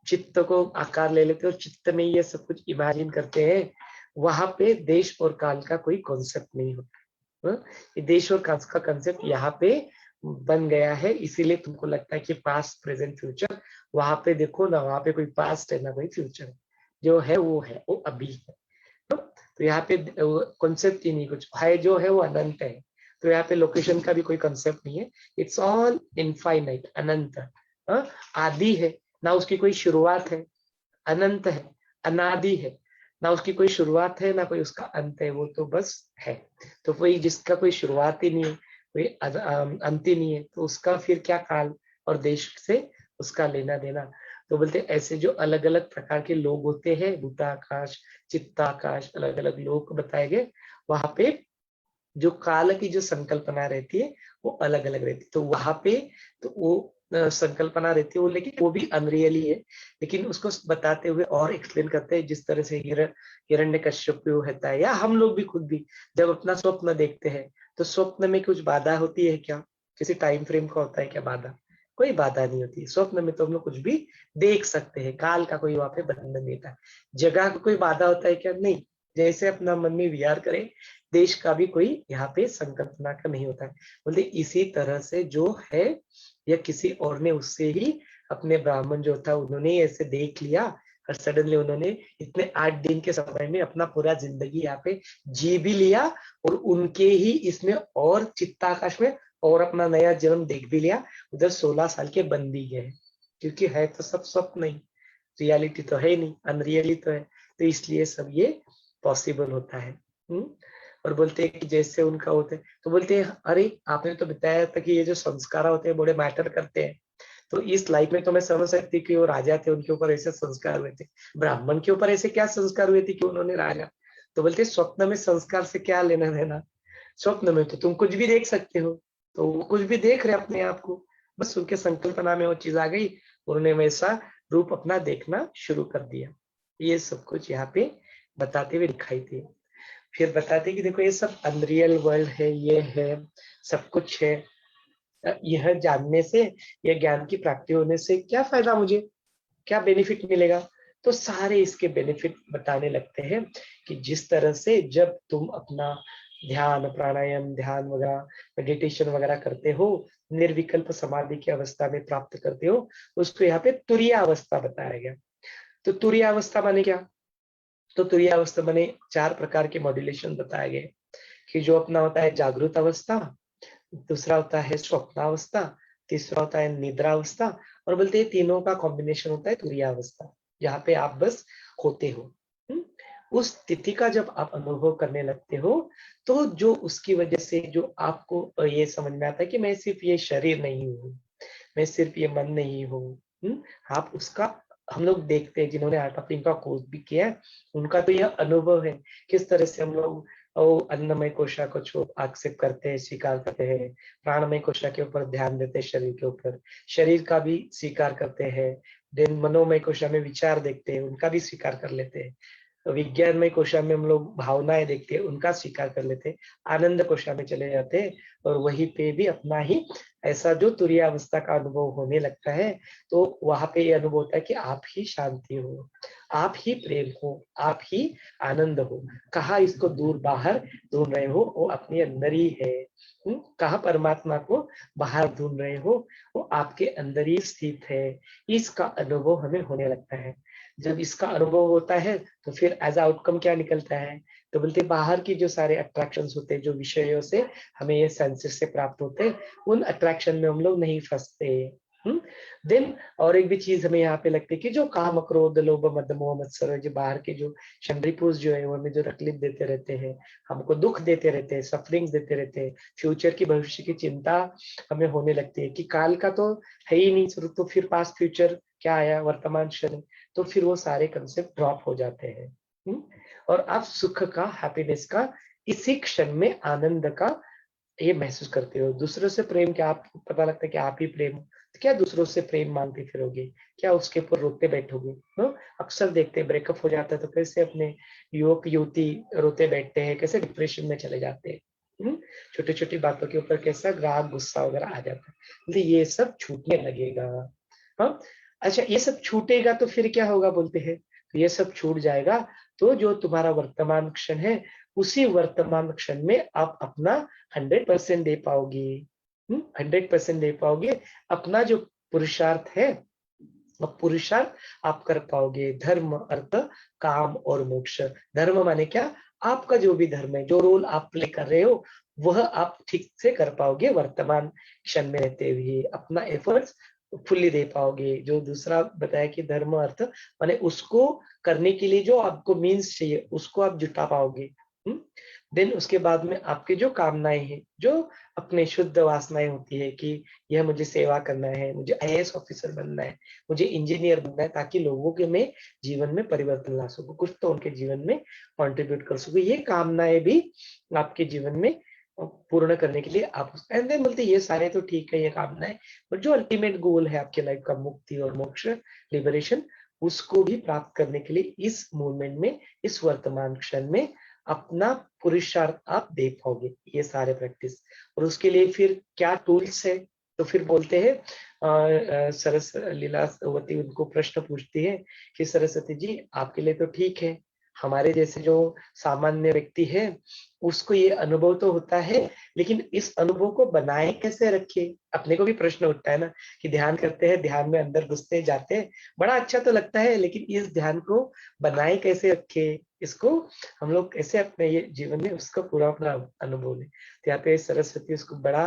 चित्त को आकार ले लेते हैं और चित्त में ये सब कुछ इमेजिन करते हैं, वहां पे देश और काल का कोई कॉन्सेप्ट नहीं होता। ये देश और काल का कॉन्सेप्ट यहाँ पे बन गया है, इसीलिए तुमको लगता है कि पास्ट प्रेजेंट फ्यूचर, वहां पे देखो ना, वहां पे कोई पास्ट है ना कोई फ्यूचर, जो है वो अभी है। तो यहाँ पे कॉन्सेप्ट ही नहीं कुछ है, जो है वो अनंत है। तो यहाँ पे लोकेशन का भी कोई कंसेप्ट नहीं है, इट्स ऑल इनफाइनाइट, अनंत, आदि है, ना उसकी कोई शुरुआत है, अनंत है, अनादि है, ना उसकी कोई शुरुआत है ना कोई उसका अंत है, वो तो बस है। तो कोई जिसका कोई शुरुआत ही नहीं है, कोई अंत्य नहीं है, तो उसका फिर क्या काल और देश से उसका लेना देना। तो बोलते ऐसे जो अलग अलग प्रकार के लोग होते हैं, भूताकाश, चित्ताकाश, अलग अलग लोग बताए गए, वहां पे जो काल की जो संकल्पना रहती है वो अलग अलग रहती है। तो वहां पे तो वो संकल्पना रहती है वो, लेकिन वो भी अनरियल ही है, लेकिन उसको बताते हुए और एक्सप्लेन करते हैं, जिस तरह से हिरण्यकश्यप होता है, या हम लोग भी खुद भी जब अपना स्वप्न देखते हैं तो स्वप्न में कुछ बाधा होती है क्या? किसी टाइम फ्रेम का होता है क्या बाधा? कोई बाधा नहीं होती। स्वप्न में तो हम लोग कुछ भी देख सकते हैं, काल का कोई वहां पे बंधन नहीं था। जगह का कोई बाधा होता है क्या? नहीं। जैसे अपना मन में विचार करे, देश का भी कोई यहाँ पे संकल्पना का नहीं होता है। बोलते इसी तरह से जो है, या किसी और ने उससे ही अपने ब्राह्मण जो था उन्होंने ऐसे देख लिया, और सडनली उन्होंने इतने 8 दिन के समय में अपना पूरा जिंदगी यहाँ पे जी भी लिया, और उनके ही इसमें और चित्ताकाश में और अपना नया जन्म देख भी लिया। उधर 16 साल के बन भी गए, क्योंकि है तो सब स्वप्न ही, रियलिटी तो है नहीं, अनरियलिटी तो है। तो इसलिए सब ये पॉसिबल होता है। और बोलते हैं कि जैसे उनका होते हैं, तो बोलते हैं अरे आपने तो बताया था कि ये जो संस्कार होते हैं बड़े मैटर करते हैं, तो इस लाइफ में तो मैं समझ सकती कि वो राजा थे, उनके ऊपर ऐसे संस्कार हुए थे, ब्राह्मण के ऊपर ऐसे क्या संस्कार हुए थे कि उन्होंने राजा? तो बोलते स्वप्न में संस्कार से क्या लेना देना? स्वप्न में तो तुम कुछ भी देख सकते हो, तो वो कुछ भी देख रहे अपने आप को, बस उनके संकल्पना में वो चीज आ गई, उन्होंने वैसा रूप अपना देखना शुरू कर दिया। ये सब कुछ यहाँ पे बताते हुए दिखाई थे। फिर बताते कि देखो ये सब अनरियल वर्ल्ड है, ये है, सब कुछ है, यह जानने से, यह ज्ञान की प्राप्ति होने से क्या फायदा, मुझे क्या बेनिफिट मिलेगा? तो सारे इसके बेनिफिट बताने लगते हैं कि जिस तरह से जब तुम अपना ध्यान, प्राणायाम, ध्यान वगैरह, मेडिटेशन वगैरह करते हो, निर्विकल्प समाधि की अवस्था में प्राप्त करते हो, उसको यहाँ पे तुरीय अवस्था बताया गया। तो तुरीय अवस्था माने क्या? तो तुरीय अवस्था माने 4 प्रकार के मॉड्यूलेशन बताए गए, कि जो अपना होता है जागृत अवस्था, दूसरा होता है स्वप्नावस्था, तीसरा होता है निद्रावस्था, और बोलते हैं तीनों का कॉम्बिनेशन होता है तुरीयावस्था, जहाँ पे आप बस होते हो। उस स्थिति का जब आप अनुभव करने लगते हो, तो जो उसकी वजह से जो आपको ये समझ में आता है कि मैं सिर्फ ये शरीर नहीं हूँ, मैं सिर्फ ये मन नहीं हूँ। आप उसका, हम लोग देखते हैं जिन्होंने आर्ट ऑफ लिविंग का कोर्स भी किया है, उनका तो यह अनुभव है किस तरह से हम लोग अन्नमय कोशा को एक्सेप्ट करते हैं, स्वीकार करते हैं, प्राणमय कोशा के ऊपर ध्यान देते हैं, शरीर के ऊपर, शरीर का भी स्वीकार करते हैं, देन मनोमय कोशा में विचार देखते हैं, उनका भी स्वीकार कर लेते हैं, विज्ञानमय कोशा में हम लोग भावनाएं देखते हैं, उनका स्वीकार कर लेते हैं, आनंद कोशा में चले जाते हैं, और वहीं पे भी अपना ही ऐसा जो तुरीय अवस्था का अनुभव होने लगता है, तो वहां पे ये अनुभव होता है कि आप ही शांति हो, आप ही प्रेम हो, आप ही आनंद हो। कहाँ इसको दूर बाहर ढूंढ रहे हो, वो अपने अंदर ही है। कहाँ परमात्मा को बाहर ढूंढ रहे हो, वो आपके अंदर ही स्थित है। इसका अनुभव हमें होने लगता है। जब इसका अनुभव होता है तो फिर एज आउटकम क्या निकलता है? तो बोलते बाहर की जो सारे अट्रैक्शंस होते हैं, जो विषयों से हमें ये सेंसेस से प्राप्त होते हैं, उन अट्रैक्शन में हम लोग नहीं फंसते। देन और एक भी चीज हमें यहाँ पे लगती है कि जो काम, क्रोध, लोभ, मद, मोह, मत्सर, जो बाहर के जो शंद्रीपुरुष जो है वो हमें जो तकलीफ देते रहते हैं, हमको दुख देते रहते हैं, सफरिंग्स देते रहते हैं, फ्यूचर की, भविष्य की चिंता हमें होने लगती है कि काल का तो है ही नहीं स्वरूप, तो फिर पास्ट फ्यूचर क्या आया, वर्तमान क्षण, तो फिर वो सारे कंसेप्ट ड्रॉप हो जाते हैं। और आप सुख का, हैप्पीनेस का, इसी क्षण में आनंद का ये महसूस करते हो। दूसरों से प्रेम, क्या आपको पता लगता है कि आप ही प्रेम हो, तो क्या दूसरों से प्रेम मांगते फिरोगे? क्या उसके ऊपर रोते बैठोगे? अक्सर देखते हैं ब्रेकअप हो जाता है तो कैसे अपने युवक युवती रोते बैठते हैं, कैसे डिप्रेशन में चले जाते हैं, छोटी छोटी बातों के ऊपर कैसा राग, गुस्सा वगैरह आ जाता है। तो ये सब छूटने लगेगा। हाँ, अच्छा, ये सब छूटेगा तो फिर क्या होगा बोलते हैं? तो ये सब छूट जाएगा, तो जो तुम्हारा वर्तमान क्षण है, उसी वर्तमान क्षण में आप अपना 100% दे पाओगे। 100% दे पाओगे। अपना जो पुरुषार्थ है, अब पुरुषार्थ आप कर पाओगे। धर्म, अर्थ, काम और मोक्ष। धर्म माने क्या? आपका जो भी धर्म है, जो रोल आप प्ले कर रहे हो, वह आप ठीक से कर पाओगे वर्तमान क्षण में रहते हुए। अपना एफर्ट्स फुल्ली दे पाओगे। जो दूसरा बताया कि धर्म, अर्थ माने उसको करने के लिए जो आपको मीन्स चाहिए, उसको आप जुटा पाओगे। देन उसके बाद में आपके जो कामनाएं हैं, जो अपने शुद्ध वासनाएं होती है कि यह मुझे सेवा करना है, मुझे आईएएस ऑफिसर बनना है, मुझे इंजीनियर बनना है, ताकि लोगों के में जीवन में परिवर्तन ला सकूं, कुछ तो उनके जीवन में कंट्रीब्यूट कर सकूं। ये कामनाएं भी आपके जीवन में पूर्ण करने के लिए आप एंड देन बोलते ये सारे तो ठीक है, ये कामनाएं, पर जो अल्टीमेट गोल है आपके लाइफ का, मुक्ति और मोक्ष, लिबरेशन, उसको भी प्राप्त करने के लिए इस मूवमेंट में, इस वर्तमान क्षण में अपना पुरुषार्थ आप दे पाओगे, ये सारे प्रैक्टिस। और उसके लिए फिर क्या टूल्स है, तो फिर बोलते हैं लीलावती उनको प्रश्न पूछती है कि सरस्वती जी आपके लिए तो ठीक है, हमारे जैसे जो सामान्य व्यक्ति है उसको ये अनुभव तो होता है, लेकिन इस अनुभव को बनाए कैसे रखे। अपने को भी प्रश्न उठता है ना कि ध्यान करते हैं, ध्यान में अंदर घुसते जाते हैं, बड़ा अच्छा तो लगता है, लेकिन इस ध्यान को बनाए कैसे रखे, इसको हम लोग कैसे अपने ये जीवन में उसका पूरा अपना अनुभव लें। तो यहाँ पे सरस्वती उसको बड़ा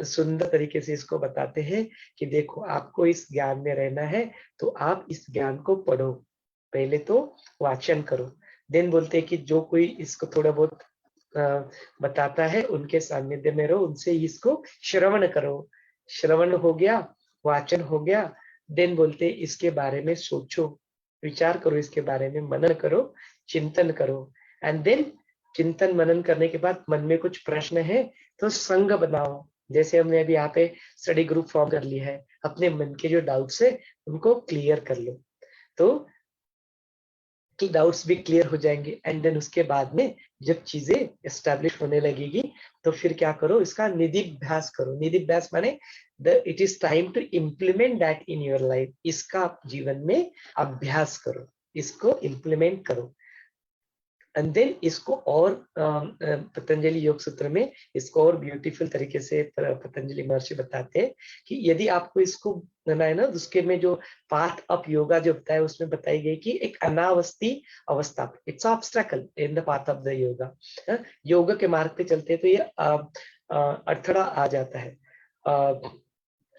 सुंदर तरीके से इसको बताते हैं कि देखो आपको इस ज्ञान में रहना है तो आप इस ज्ञान को पढ़ो, पहले तो वाचन करो, देन बोलते हैं कि जो कोई इसको थोड़ा बहुत बताता है उनके सानिध्य में रहो, उनसे इसको श्रवण करो, श्रवण हो गया, वाचन हो गया, देन बोलते इसके बारे में सोचो, विचार करो, इसके बारे में मनन करो, चिंतन करो, एंड देन चिंतन मनन करने के बाद मन में कुछ प्रश्न है तो संग बनाओ। जैसे हमने अभी यहाँ पे स्टडी ग्रुप फॉर्म कर लिया है, अपने मन के जो डाउट्स है उनको क्लियर कर लो, तो कि डाउट्स भी क्लियर हो जाएंगे। एंड देन उसके बाद में जब चीजें एस्टैब्लिश होने लगेगी तो फिर क्या करो, इसका निधिभ्यास करो। निधिभ्यास माने it is time to implement that in your life, इसका जीवन में अभ्यास करो, इसको इम्प्लीमेंट करो। एंड देन इसको और पतंजलि योग सूत्र में इसको और ब्यूटीफुल तरीके से पतंजलि महर्षि बताते हैं कि यदि आपको इसको करना है ना, उसके में जो पाथ ऑफ योगा जो होता है उसमें बताई गई कि एक अनावस्थी अवस्था, it's obstacle in the path of the yoga. योग के मार्ग पे चलते हैं तो ये अड़थड़ा आ जाता है,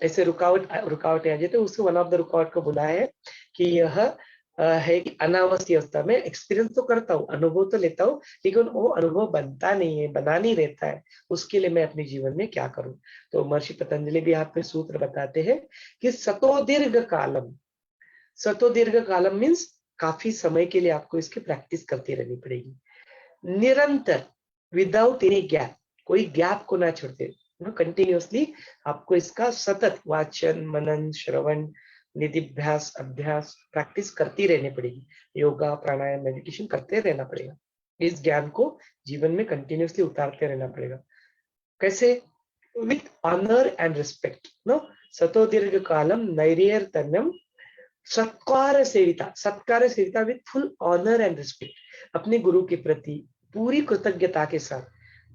ऐसे रुकावट आ जाते, तो उसको वन ऑफ द रुकावट को बुलाया है कि यह है कि अनावस्थी अवस्था में एक्सपीरियंस तो करता हूँ, अनुभव तो लेता हूँ, लेकिन वो अनुभव बनता नहीं है, बना नहीं रहता है, उसके लिए मैं अपने जीवन में क्या करूं। तो महर्षि पतंजलि भी यहाँ पे सूत्र बताते हैं कि सतोदीर्घ कालम, सतोदीर्घ कालम मीन्स काफी समय के लिए आपको इसकी प्रैक्टिस करती रहनी पड़ेगी, निरंतर, विदाउट एनी गैप, कोई गैप को ना छोड़ते, कंटिन्यूअसली आपको इसका सतत वाचन, मनन, श्रवण, निधिभ्यास, अभ्यास, प्रैक्टिस करती रहनी पड़ेगी। योगा, प्राणायाम, मेडिटेशन करते रहना पड़ेगा, इस ज्ञान को जीवन में कंटिन्यूअसली उतारते रहना पड़ेगा। कैसे? विथ ऑनर एंड रिस्पेक्ट, नो सतो दीर्घ कालम नैर्यतन्यम सत्कार सेविता, सत्कार सेविता with full honour and respect, अपने गुरु के प्रति पूरी कृतज्ञता के साथ,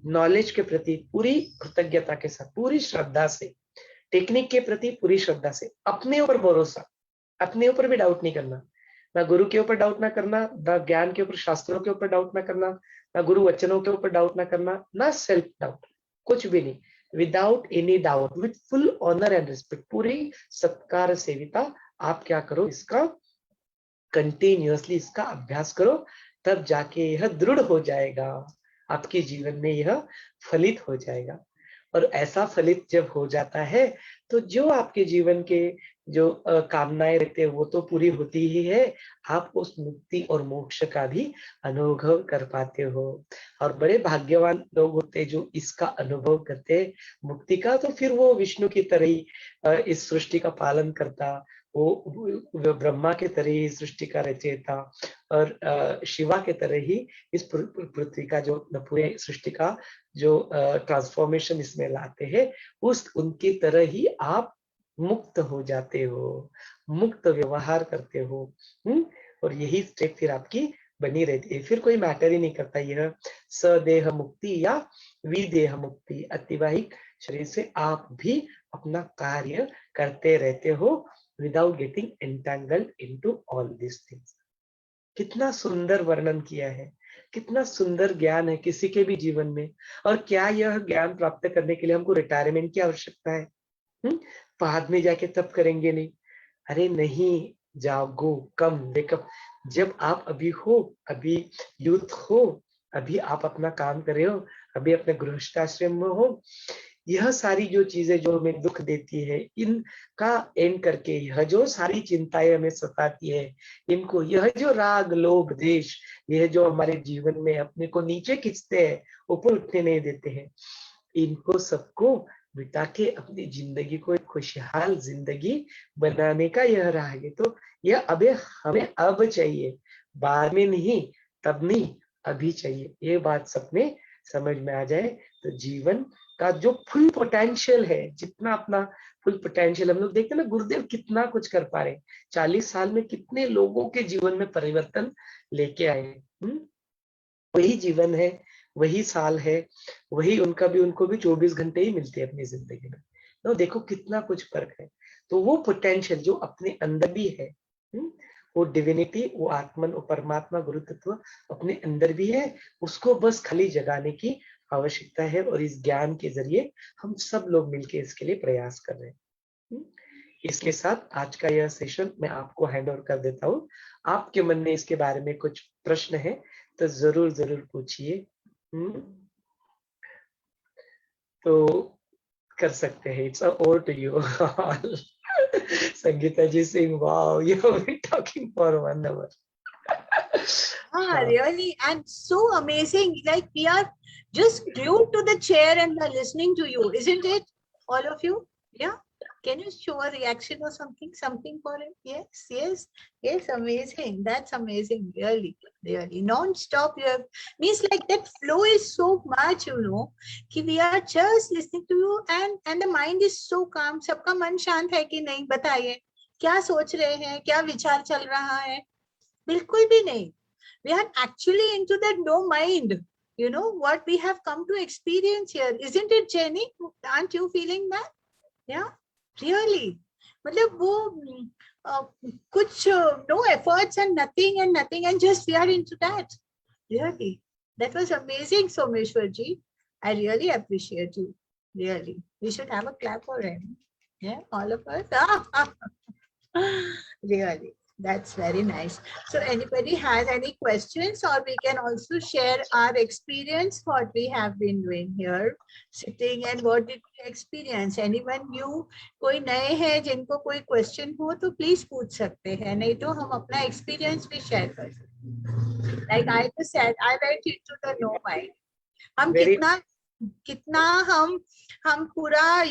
नॉलेज के प्रति पूरी कृतज्ञता के साथ, पूरी श्रद्धा से, टेक्निक के प्रति पूरी श्रद्धा से, अपने ऊपर भरोसा, अपने ऊपर भी डाउट नहीं करना, ना गुरु के ऊपर डाउट ना करना, ना ज्ञान के ऊपर, शास्त्रों के ऊपर डाउट ना करना, ना गुरु वचनों के ऊपर डाउट ना करना, ना सेल्फ डाउट, कुछ भी नहीं, without any doubt, with full honour and respect, पूरी सत्कार सेविता आप क्या करो, इसका कंटिन्यूअसली इसका अभ्यास करो, तब जाके यह दृढ़ हो जाएगा, आपके जीवन में यह फलित हो जाएगा। और ऐसा फलित जब हो जाता है तो जो आपके जीवन के जो कामनाएं रहते हैं वो तो पूरी होती ही है, आप उस मुक्ति और मोक्ष का भी अनुभव कर पाते हो। और बड़े भाग्यवान लोग होते हैं जो इसका अनुभव करते हैं मुक्ति का, तो फिर वो विष्णु की तरह ही इस सृष्टि का पालन करता, वो ब्रह्मा के तरह ही सृष्टि का रचयिता, और शिवा के तरह ही इस पृथ्वी का जो पूरे सृष्टि का जो ट्रांसफॉर्मेशन इसमें लाते हैं, उस उनकी तरह ही आप मुक्त हो जाते हो, मुक्त व्यवहार करते हो। और यही स्टेप फिर आपकी बनी रहती है, फिर कोई मैटर ही नहीं करता यह सदेह मुक्ति या विदेह मुक्ति, अतिवाहिक शरीर से आप भी अपना कार्य करते रहते हो without getting entangled into all this things. कितना सुंदर वर्णन किया है, कितना सुंदर ज्ञान है किसी के भी जीवन में। और क्या यह ज्ञान प्राप्त करने के लिए हमको रिटायरमेंट की आवश्यकता है? बाद में जाके तब करेंगे नहीं, अरे नहीं, जागो, कम वेकअप, जब आप अभी हो, अभी यूथ हो, अभी आप अपना काम कर रहे हो, अभी अपने गृहस्थाश्रम में हो, यह सारी जो चीजें जो हमें दुख देती है, इनका एंड करके, यह जो सारी चिंताएं हमें सताती है, इनको, यह जो राग लोभ देश, यह जो हमारे जीवन में अपने को नीचे खींचते हैं, ऊपर उठने नहीं देते हैं, इनको सबको बिता के अपनी जिंदगी को एक खुशहाल जिंदगी बनाने का यह राह है। तो यह अबे हमें अब चाहिए, बाद में नहीं, तब नहीं, अभी चाहिए। ये बात सब में समझ में आ जाए तो जीवन का जो फुल पोटेंशियल है, जितना अपना फुल पोटेंशियल, हम लोग देखते हैं ना गुरुदेव कितना कुछ कर पा रहे, 40 साल में कितने लोगों के जीवन में परिवर्तन लेके आए। वही जीवन है, वही साल है, वही उनका भी, उनको भी 24 घंटे ही मिलते हैं अपनी जिंदगी में। तो देखो कितना कुछ फर्क है। तो वो पोटेंशियल जो अपने अंदर भी है, वो डिविनिटी, वो आत्मन, वो परमात्मा गुरु तत्व अपने अंदर भी है, उसको बस खाली जगाने की आवश्यकता है। और इस ज्ञान के जरिए हम सब लोग मिलकर इसके लिए प्रयास कर रहे हैं। इसके साथ आज का यह सेशन मैं आपको हैंड ओवर कर देता हूँ। आपके मन में इसके बारे में कुछ प्रश्न है तो जरूर जरूर पूछिए। तो कर सकते हैं। It's over to you all. Sangeeta ji Singh, wow, you have been talking for 1 hour. Really, and so amazing. Like we are just glued to the chair and are listening to you, isn't it? All of you, yeah. Can you show a reaction or something for it? Yes, amazing. That's amazing, really. Non-stop, you have, means like that flow is so much, कि we are just listening to you and the mind is so calm. सबका मन शांत है कि नहीं? बताइए, क्या सोच रहे हैं, क्या विचार चल रहा है? बिल्कुल भी नहीं. We are actually into that no mind. You know what we have come to experience here, isn't it, Jenny? Aren't you feeling that? Yeah. Really, मतलब वो कुछ no efforts and nothing and just we are into that. Really, that was amazing, Someshwar ji. I really appreciate you. Really, we should have a clap for him. Yeah, all of us. Really, that's very nice. So anybody has any questions, or we can also share our experience, what we have been doing here, sitting, and what did we experience. Anyone new, कोई नए हैं जिनको कोई question हो तो please पूछ सकते हैं, नहीं तो हम अपना experience भी share कर सकते. Like I just said, I went into the no mind. हम कितना हम पूरा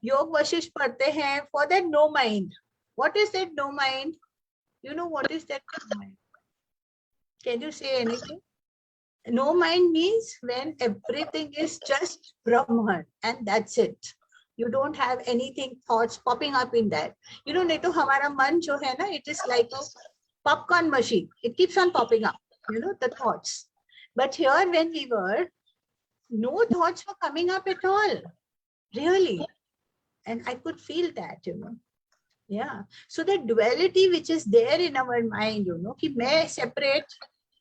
योग वशिष्ठ पढ़ते हैं for that no mind. What is that no mind? You know what is that no mind? Can you say anything? No mind means when everything is just Brahman and that's it. You don't have anything, thoughts popping up in that. नहीं तो हमारा मन जो है ना, it is like a popcorn machine. It keeps on popping up, the thoughts. But here when we were, no thoughts were coming up at all. Really. And I could feel that, Yeah. So the duality which is there in our mind, कि मैं separate,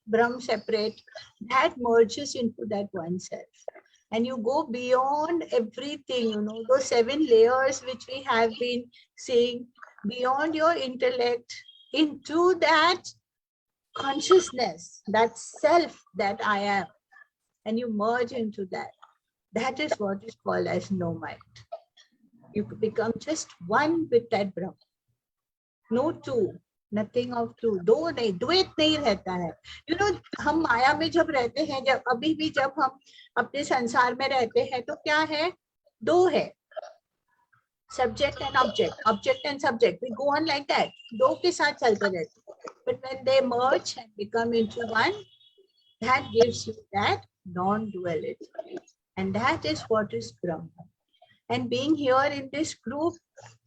Brahm separate, that merges into that oneself. And you go beyond everything, those 7 layers which we have been seeing, beyond your intellect, into that consciousness, that self that I am. And you merge into that. That is what is called as no mind. You become just one with that Brahman. No two, nothing of two. दो नहीं, द्वैत नहीं रहता है. हम माया में जब रहते हैं, जब अभी भी जब हम अपने संसार में रहते हैं, तो क्या है? दो है. Subject and object and subject. We go on like that. दो के साथ चलते रहते हैं. But when they merge and become into one, that gives you that non-duality. And that is what is Brahman. And being here in this group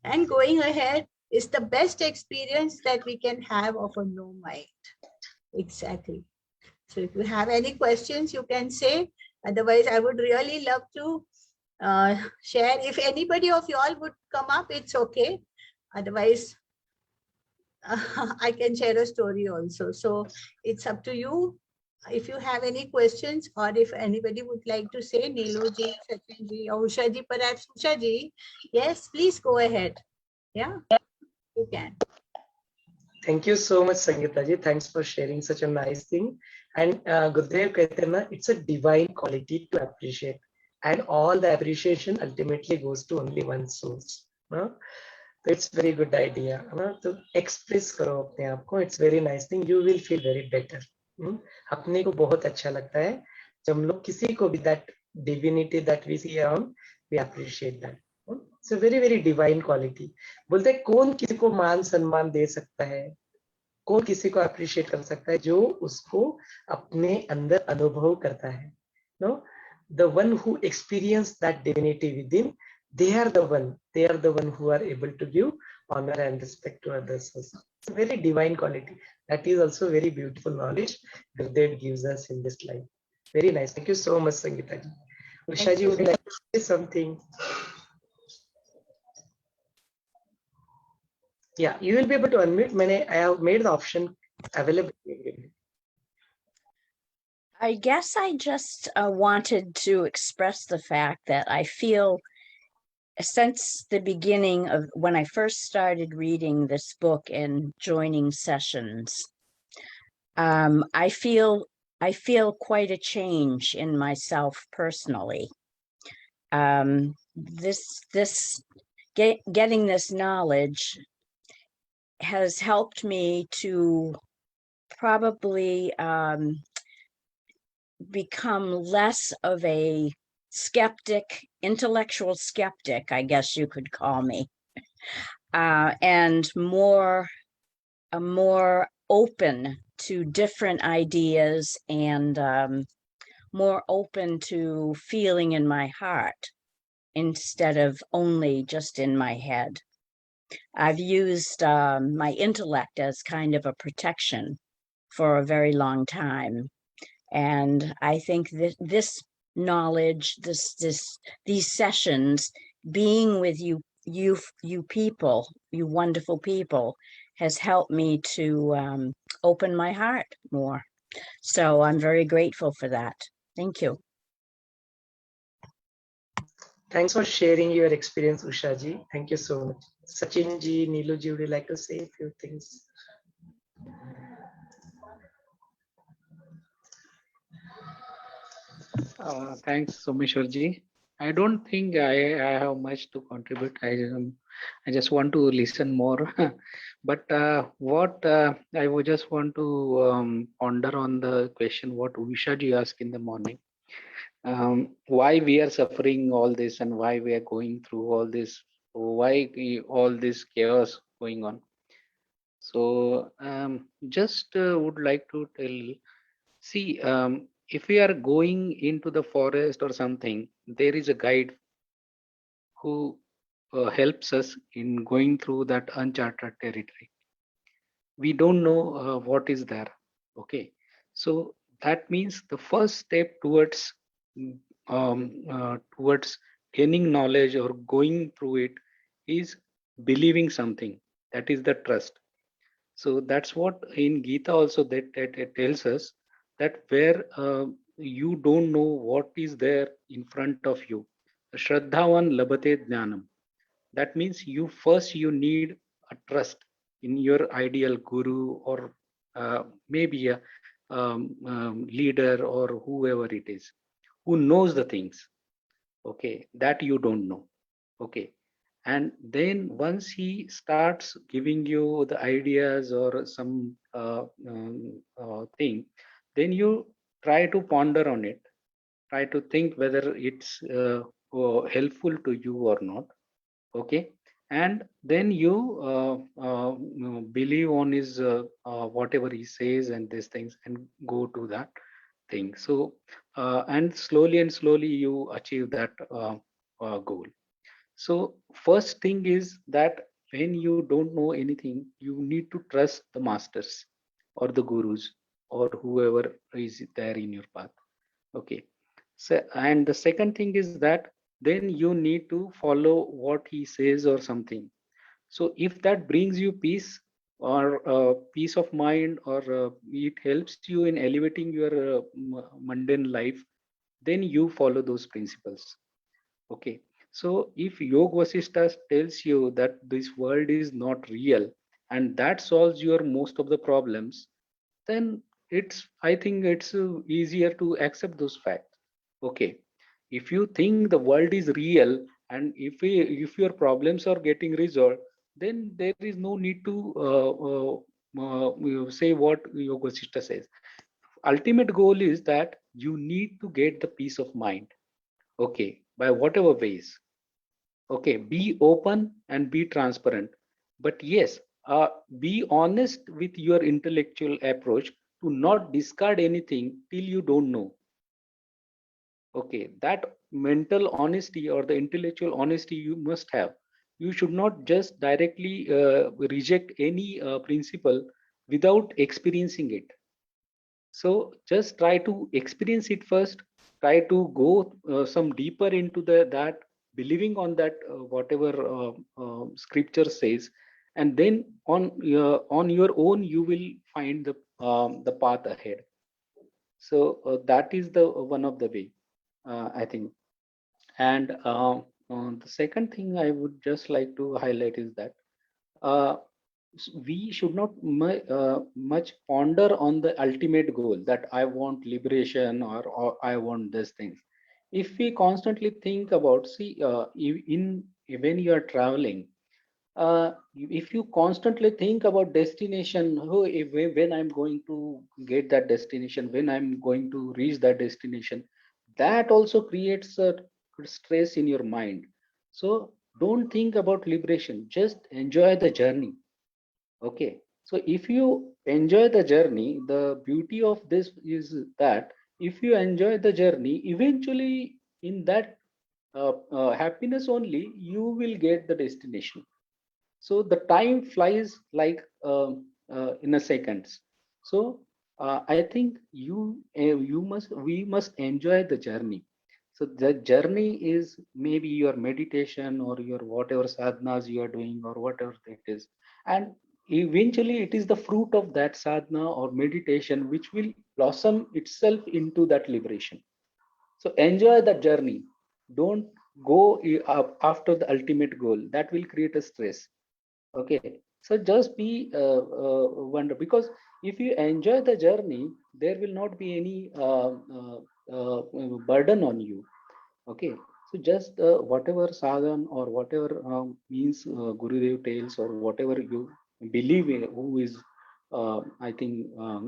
and going ahead is the best experience that we can have of a no mind. Exactly. So if you have any questions, you can say. Otherwise, I would really love to share. If anybody of you all would come up, it's okay. Otherwise, I can share a story also. So it's up to you. If you have any questions, or if anybody would like to say, Neelu ji, Sachin ji, or Usha ji, perhaps Usha ji, yes, please go ahead. Yeah, you can. Thank you so much, Sangeeta ji. Thanks for sharing such a nice thing. And Gurudev कहते हैं ना, it's a divine quality to appreciate, and all the appreciation ultimately goes to only one source. No? So it's very good idea. ना? तो express करो अपने आप को. It's very nice thing. You will feel very better. अपने को बहुत अच्छा लगता है जब हम लोग किसी को भी that divinity that we see around, we appreciate that. It's a very very divine quality. बोलते हैं कौन किसी को मान सम्मान दे सकता है, कौन किसी को अप्रिशिएट कर सकता है, जो उसको अपने अंदर अनुभव करता है. No, the one who experience that divinity with him, they are the one who are able to give honor and respect to others also. It's a very divine quality. That is also very beautiful knowledge Gurudev gives us in this life. Very nice. Thank you so much, Sangeeta ji. Usha ji, would you like to say something? Yeah, you will be able to unmute. I have made the option available. I guess I just wanted to express the fact that I feel since the beginning of when I first started reading this book and joining sessions, I feel quite a change in myself personally. Getting this knowledge has helped me to probably become less of a skeptic, intellectual skeptic, I guess you could call me, and more open to different ideas and more open to feeling in my heart instead of only just in my head. I've used my intellect as kind of a protection for a very long time. And I think that this knowledge, these sessions, being with you people, you wonderful people, has helped me to open my heart more. So I'm very grateful for that. Thank you. Thanks for sharing your experience, Usha ji. Thank you so much. Sachin ji, Neelu ji, would you like to say a few things? Thanks, Someshwar ji. I don't think I have much to contribute. I just want to listen more. But what I would just want to ponder on the question what Usha ji asked in the morning. Why we are suffering all this and why we are going through all this, why all this chaos going on. So just would like to tell, see, if we are going into the forest or something, there is a guide who helps us in going through that uncharted territory. We don't know what is there. Okay, so that means the first step towards gaining knowledge or going through it is believing something. That is the trust. So that's what in Gita also that it tells us that where you don't know what is there in front of you, Shraddhavan labate jnanam. That means you need a trust in your ideal guru or maybe a leader or whoever it is who knows the things. Okay, that you don't know. Okay, and then once he starts giving you the ideas or some thing, then you try to ponder on it, try to think whether it's helpful to you or not. Okay, and then you believe on his whatever he says and these things and go to that thing. So and slowly you achieve that goal. So first thing is that when you don't know anything, you need to trust the masters or the gurus or whoever is there in your path. Okay. So, and the second thing is that then you need to follow what he says or something. So if that brings you peace or peace of mind or it helps you in elevating your mundane life, then you follow those principles. Okay. So if Yog Vaashishtha tells you that this world is not real and that solves your most of the problems, then I think it's easier to accept those facts. Okay, if you think the world is real, and if your problems are getting resolved, then there is no need to say what Yoga Vaashishtha says. Ultimate goal is that you need to get the peace of mind. Okay, by whatever ways. Okay, be open and be transparent, but yes, be honest with your intellectual approach, to not discard anything till you don't know. Okay, that mental honesty or the intellectual honesty you must have. You should not just directly reject any principle without experiencing it. So just try to experience it first. Try to go some deeper into that, believing on that whatever scripture says, and then on your own you will find the path ahead. So that is the one of the way, I think. And the second thing I would just like to highlight is that uh, we should not much ponder on the ultimate goal, that I want liberation, or I want these things. If we constantly think about, see, when you are traveling, if you constantly think about destination, when I'm going to get that destination, when I'm going to reach that destination, that also creates a stress in your mind. So don't think about liberation, just enjoy the journey. Okay, so if you enjoy the journey, the beauty of this is that if you enjoy the journey, eventually in that happiness only, you will get the destination. So the time flies like in a seconds. So I think we must enjoy the journey. So the journey is maybe your meditation or your whatever sadhanas you are doing or whatever it is, and eventually it is the fruit of that sadhana or meditation which will blossom itself into that liberation. So enjoy the journey. Don't go after the ultimate goal. That will create a stress. Okay, so just be wonder, because if you enjoy the journey, there will not be any burden on you. Okay, so just whatever sadhan or whatever means Gurudev tells, or whatever you believe in, who is I think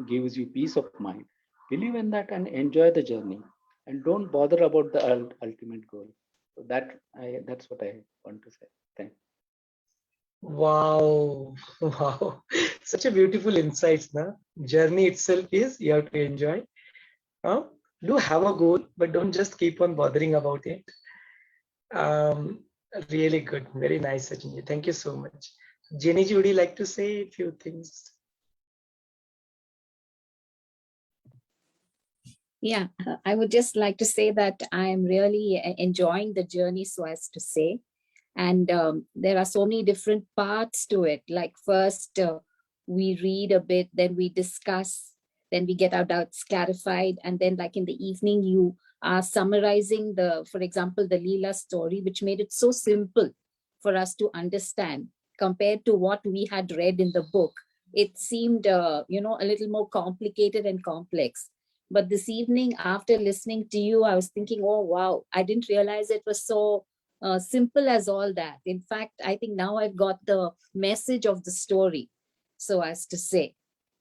gives you peace of mind, believe in that and enjoy the journey, and don't bother about the ultimate goal. So that's what I want to say. Thank you. Wow, wow, such a beautiful insights. Na journey itself is you have to enjoy. Huh? Do have a goal, but don't just keep on bothering about it. Um, Really good, very nice, Sachin. Thank you so much. Jenny ji, would you like to say a few things? Yeah, I would just like to say that I am really enjoying the journey, so as to say. And there are so many different parts to it. Like first, we read a bit, then we discuss, then we get our doubts clarified. And then like in the evening, you are summarizing for example, the Leela story, which made it so simple for us to understand compared to what we had read in the book. It seemed, a little more complicated and complex. But this evening, after listening to you, I was thinking, oh, wow, I didn't realize it was so simple as all that. In fact, I think now I've got the message of the story, so as to say.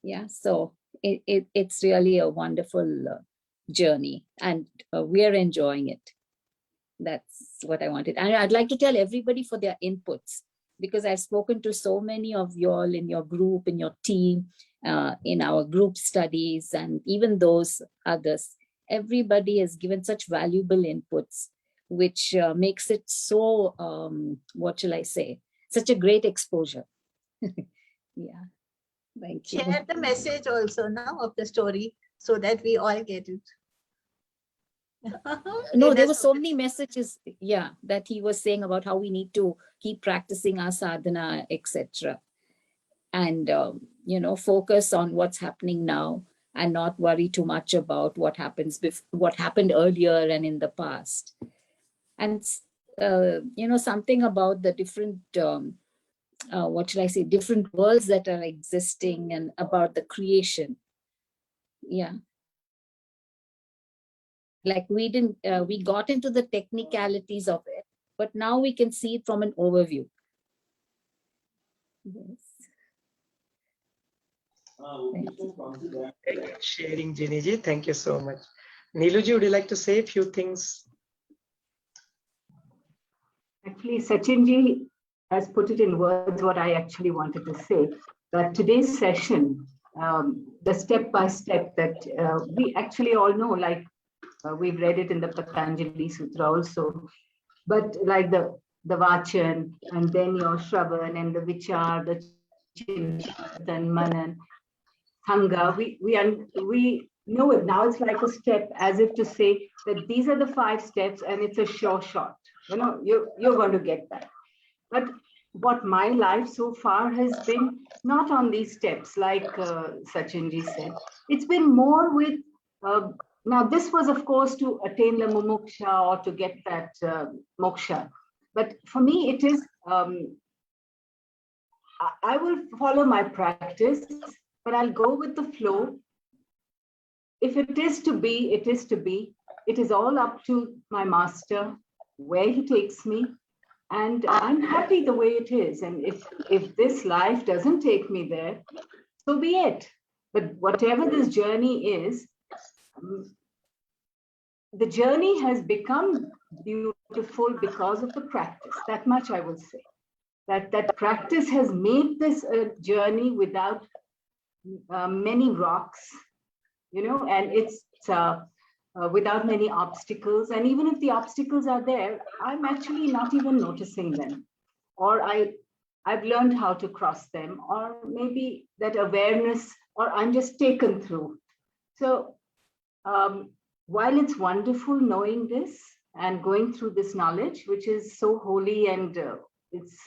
Yeah, so it's really a wonderful journey, and we are enjoying it. That's what I wanted. And I'd like to tell everybody for their inputs, because I've spoken to so many of you all in your group, in your team, in our group studies, and even those others. Everybody has given such valuable inputs, which makes it so, what shall I say, such a great exposure. Yeah, thank you. Share the message also now of the story so that we all get it. No, there were so many messages, yeah, that he was saying about how we need to keep practicing our sadhana, etc. And, focus on what's happening now and not worry too much about what happened earlier and in the past. And, something about the different, what should I say, different worlds that are existing, and about the creation. yeah. Like we didn't, we got into the technicalities of it, but now we can see it from an overview. Yes. Thank you. Thank you for sharing, Jiniji. Thank you so much. Neeluji, would you like to say a few things? Actually, Sachinji has put it in words what I actually wanted to say. That today's session, the step-by-step that we actually all know, like we've read it in the Patanjali Sutra also, but like the Vachan, and then your Shravan, and the Vichar, the Chintan, Manan, Sangha, we know it. Now it's like a step, as if to say that these are the 5 steps and it's a sure shot. You know, you're going to get that. But what my life so far has been not on these steps, like Sachinji said. It's been more with, now this was of course to attain the mumuksha or to get that moksha. But for me, it is, I will follow my practice, but I'll go with the flow. If it is to be, it is to be. It is all up to my master, where he takes me. And I'm happy the way it is. And if this life doesn't take me there, so be it. But whatever this journey is, the journey has become beautiful because of the practice. That much I will say. That practice has made this a journey without many rocks, you know, and it's without many obstacles. And even if the obstacles are there, I'm actually not even noticing them, or I've learned how to cross them, or maybe that awareness, or I'm just taken through. So while it's wonderful knowing this and going through this knowledge, which is so holy, and it's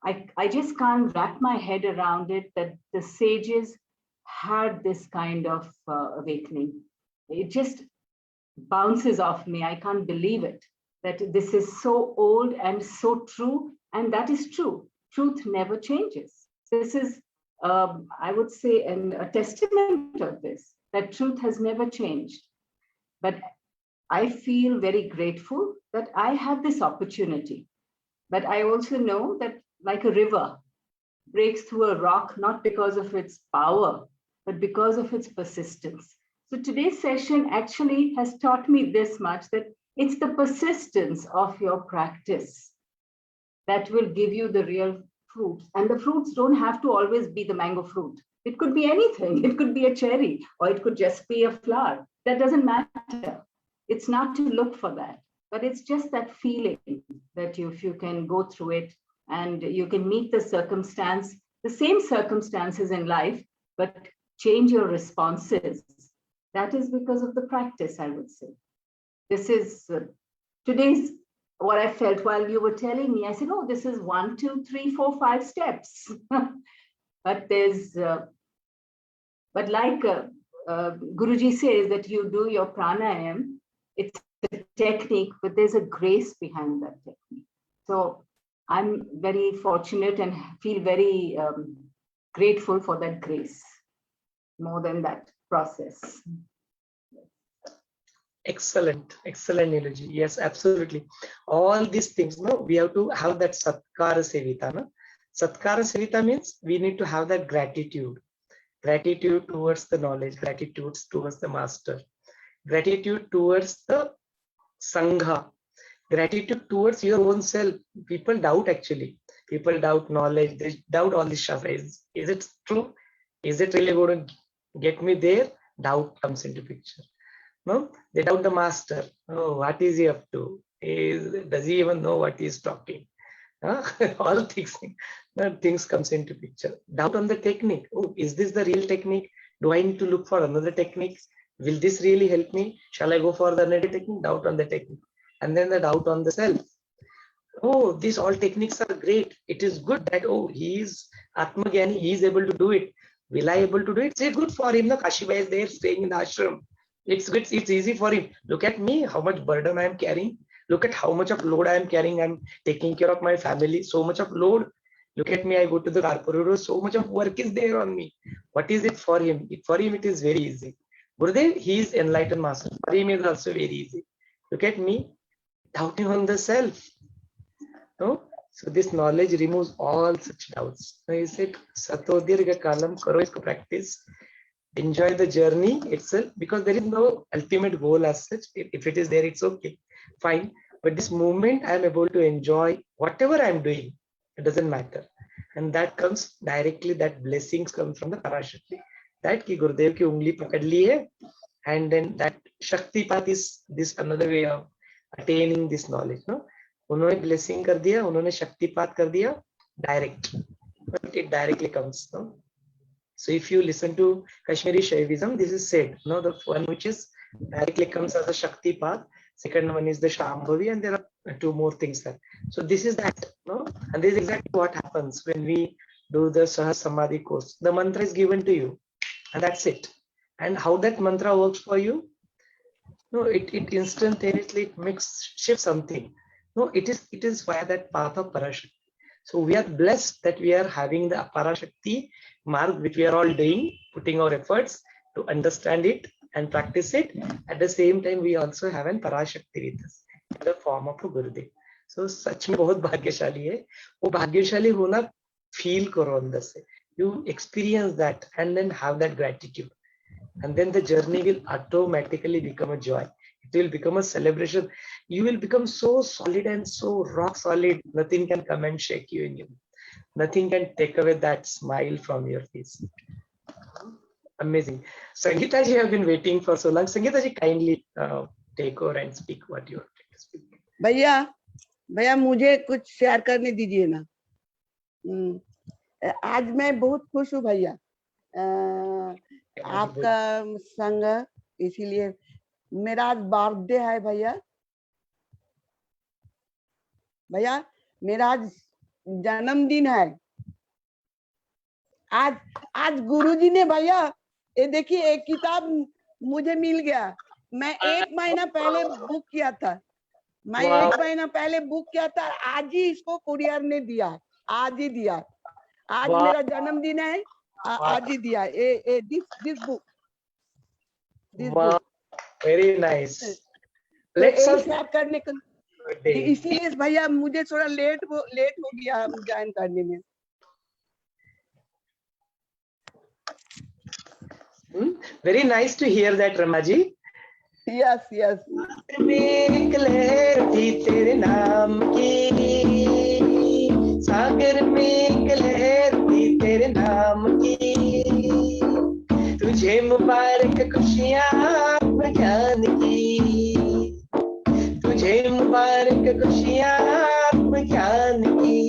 I just can't wrap my head around it that the sages had this kind of awakening. It just bounces off me. I can't believe it, that this is so old and so true. And that is true. Truth never changes. This is, I would say, a testament of this, that truth has never changed. But I feel very grateful that I have this opportunity. But I also know that, like a river breaks through a rock, not because of its power, but because of its persistence. So today's session actually has taught me this much, that it's the persistence of your practice that will give you the real fruits. And the fruits don't have to always be the mango fruit. It could be anything. It could be a cherry, or it could just be a flower. That doesn't matter. It's not to look for that, but it's just that feeling that if you can go through it and you can meet the circumstance, the same circumstances in life, but change your responses. That is because of the practice, I would say. This is today's what I felt while you were telling me. I said, oh, this is 1, 2, 3, 4, 5 steps. But there's, but like Guruji says that you do your pranayam, it's a technique, but there's a grace behind that technique. So I'm very fortunate and feel very grateful for that grace, more than that process. Excellent, excellent, Neeluji. Yes, absolutely. All these things, no, we have to have that satkara sevita. No? Satkara sevita means we need to have that gratitude towards the knowledge, gratitude towards the master, gratitude towards the sangha, gratitude towards your own self. People doubt, actually. People doubt knowledge. They doubt all this shastra. Is it true? Is it really going to get me there? Doubt comes into picture. No, they doubt the master. Oh, what is he up to? Does he even know what he is talking? All things comes into picture. Doubt on the technique. Oh, is this the real technique? Do I need to look for another technique? Will this really help me? Shall I go for the another technique? Doubt on the technique. And then the doubt on the self. Oh, these all techniques are great. It is good that, oh, he is Atmagyani, he is able to do it. Will I able to do it? Say good for him. No, Kashibai is there staying in the ashram. It's good. It's easy for him. Look at me, how much burden I am carrying. Look at how much of load I am carrying. I'm taking care of my family. So much of load. Look at me. I go to the corporate. So much of work is there on me. What is it for him? For him, it is very easy. Gurudev, he is enlightened master. For him is also very easy. Look at me, doubting on the self. No? So this knowledge removes all such doubts. So he said, Satodirga kalam karo isko practice. Enjoy the journey itself, because there is no ultimate goal as such. If it is there, it's okay, fine. But this moment, I am able to enjoy whatever I am doing. It doesn't matter. And that comes directly, that blessings come from the Parashakti. That ki Gurudev ki ungli pakad li hai, and then that Shaktipat is this another way of attaining this knowledge. No? उन्होंने blessing कर दिया, उन्होंने शक्तिपात कर दिया, direct. But it directly comes. No? So if you listen to Kashmiri Shaivism, this is said. No, the one which is directly comes as a Shaktipat. Second one is the Shambhavi, and there are two more things there. So this is that. No, and this is exactly what happens when we do the Sahas Samadhi course. The mantra is given to you, and that's it. And how that mantra works for you? No, it instantaneously makes shift something. No, it is via that path of Parashakti. So we are blessed that we are having the Parashakti mark, which we are all doing, putting our efforts to understand it and practice it. At the same time, we also have an Parashakti with us in the form of a Gurudev. So सच में बहुत भाग्यशाली है. वो भाग्यशाली होना feel करो अंदर से. You experience that and then have that gratitude. And then the journey will automatically become a joy. It will become a celebration. You will become so solid and so rock solid. Nothing can come and shake you in you. Nothing can take away that smile from your face. Amazing. Sangeeta ji have been waiting for so long. Sangeeta ji, kindly take over and speak what you are trying to speak. भैया मुझे कुछ share करने दीजिए ना. आज मैं बहुत खुश हूँ भैया, आपका संग, इसीलिए मेरा आज बर्थडे है भैया. मेरा आज जन्मदिन है. आज गुरुजी ने भैया, ये देखिए एक किताब मुझे मिल गया. मैं 1 महीना पहले बुक किया था. आज ही इसको कुरियर ने दिया. आज ही दिया. आज मेरा जन्मदिन है. आज ही दिया. This book. Very nice. Let's all share करने को, इसलिए भैया मुझे थोड़ा लेट हो गया ज्वाइन करने में. Very nice to hear that, Ramaji. Yes. में एक लहर थी तेरे नाम की, सागर में एक लहर थी तेरे नाम की, तुझे मुबारक खुशियाँ ज्ञान की, तुझे मुबारक खुशियाँ ज्ञान की,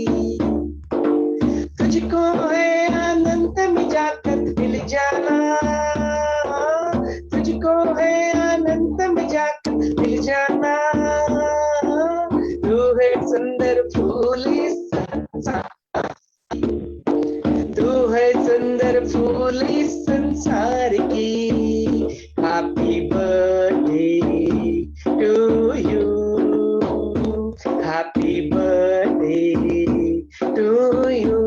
तुझको है अनंत में जाकर मिल जाना, तुझको है अनंत में जाकर मिल जाना, तू है सुंदर फूल इस संसार, तू है सुंदर फूल इस संसार की. Happy birthday to you, happy birthday to you,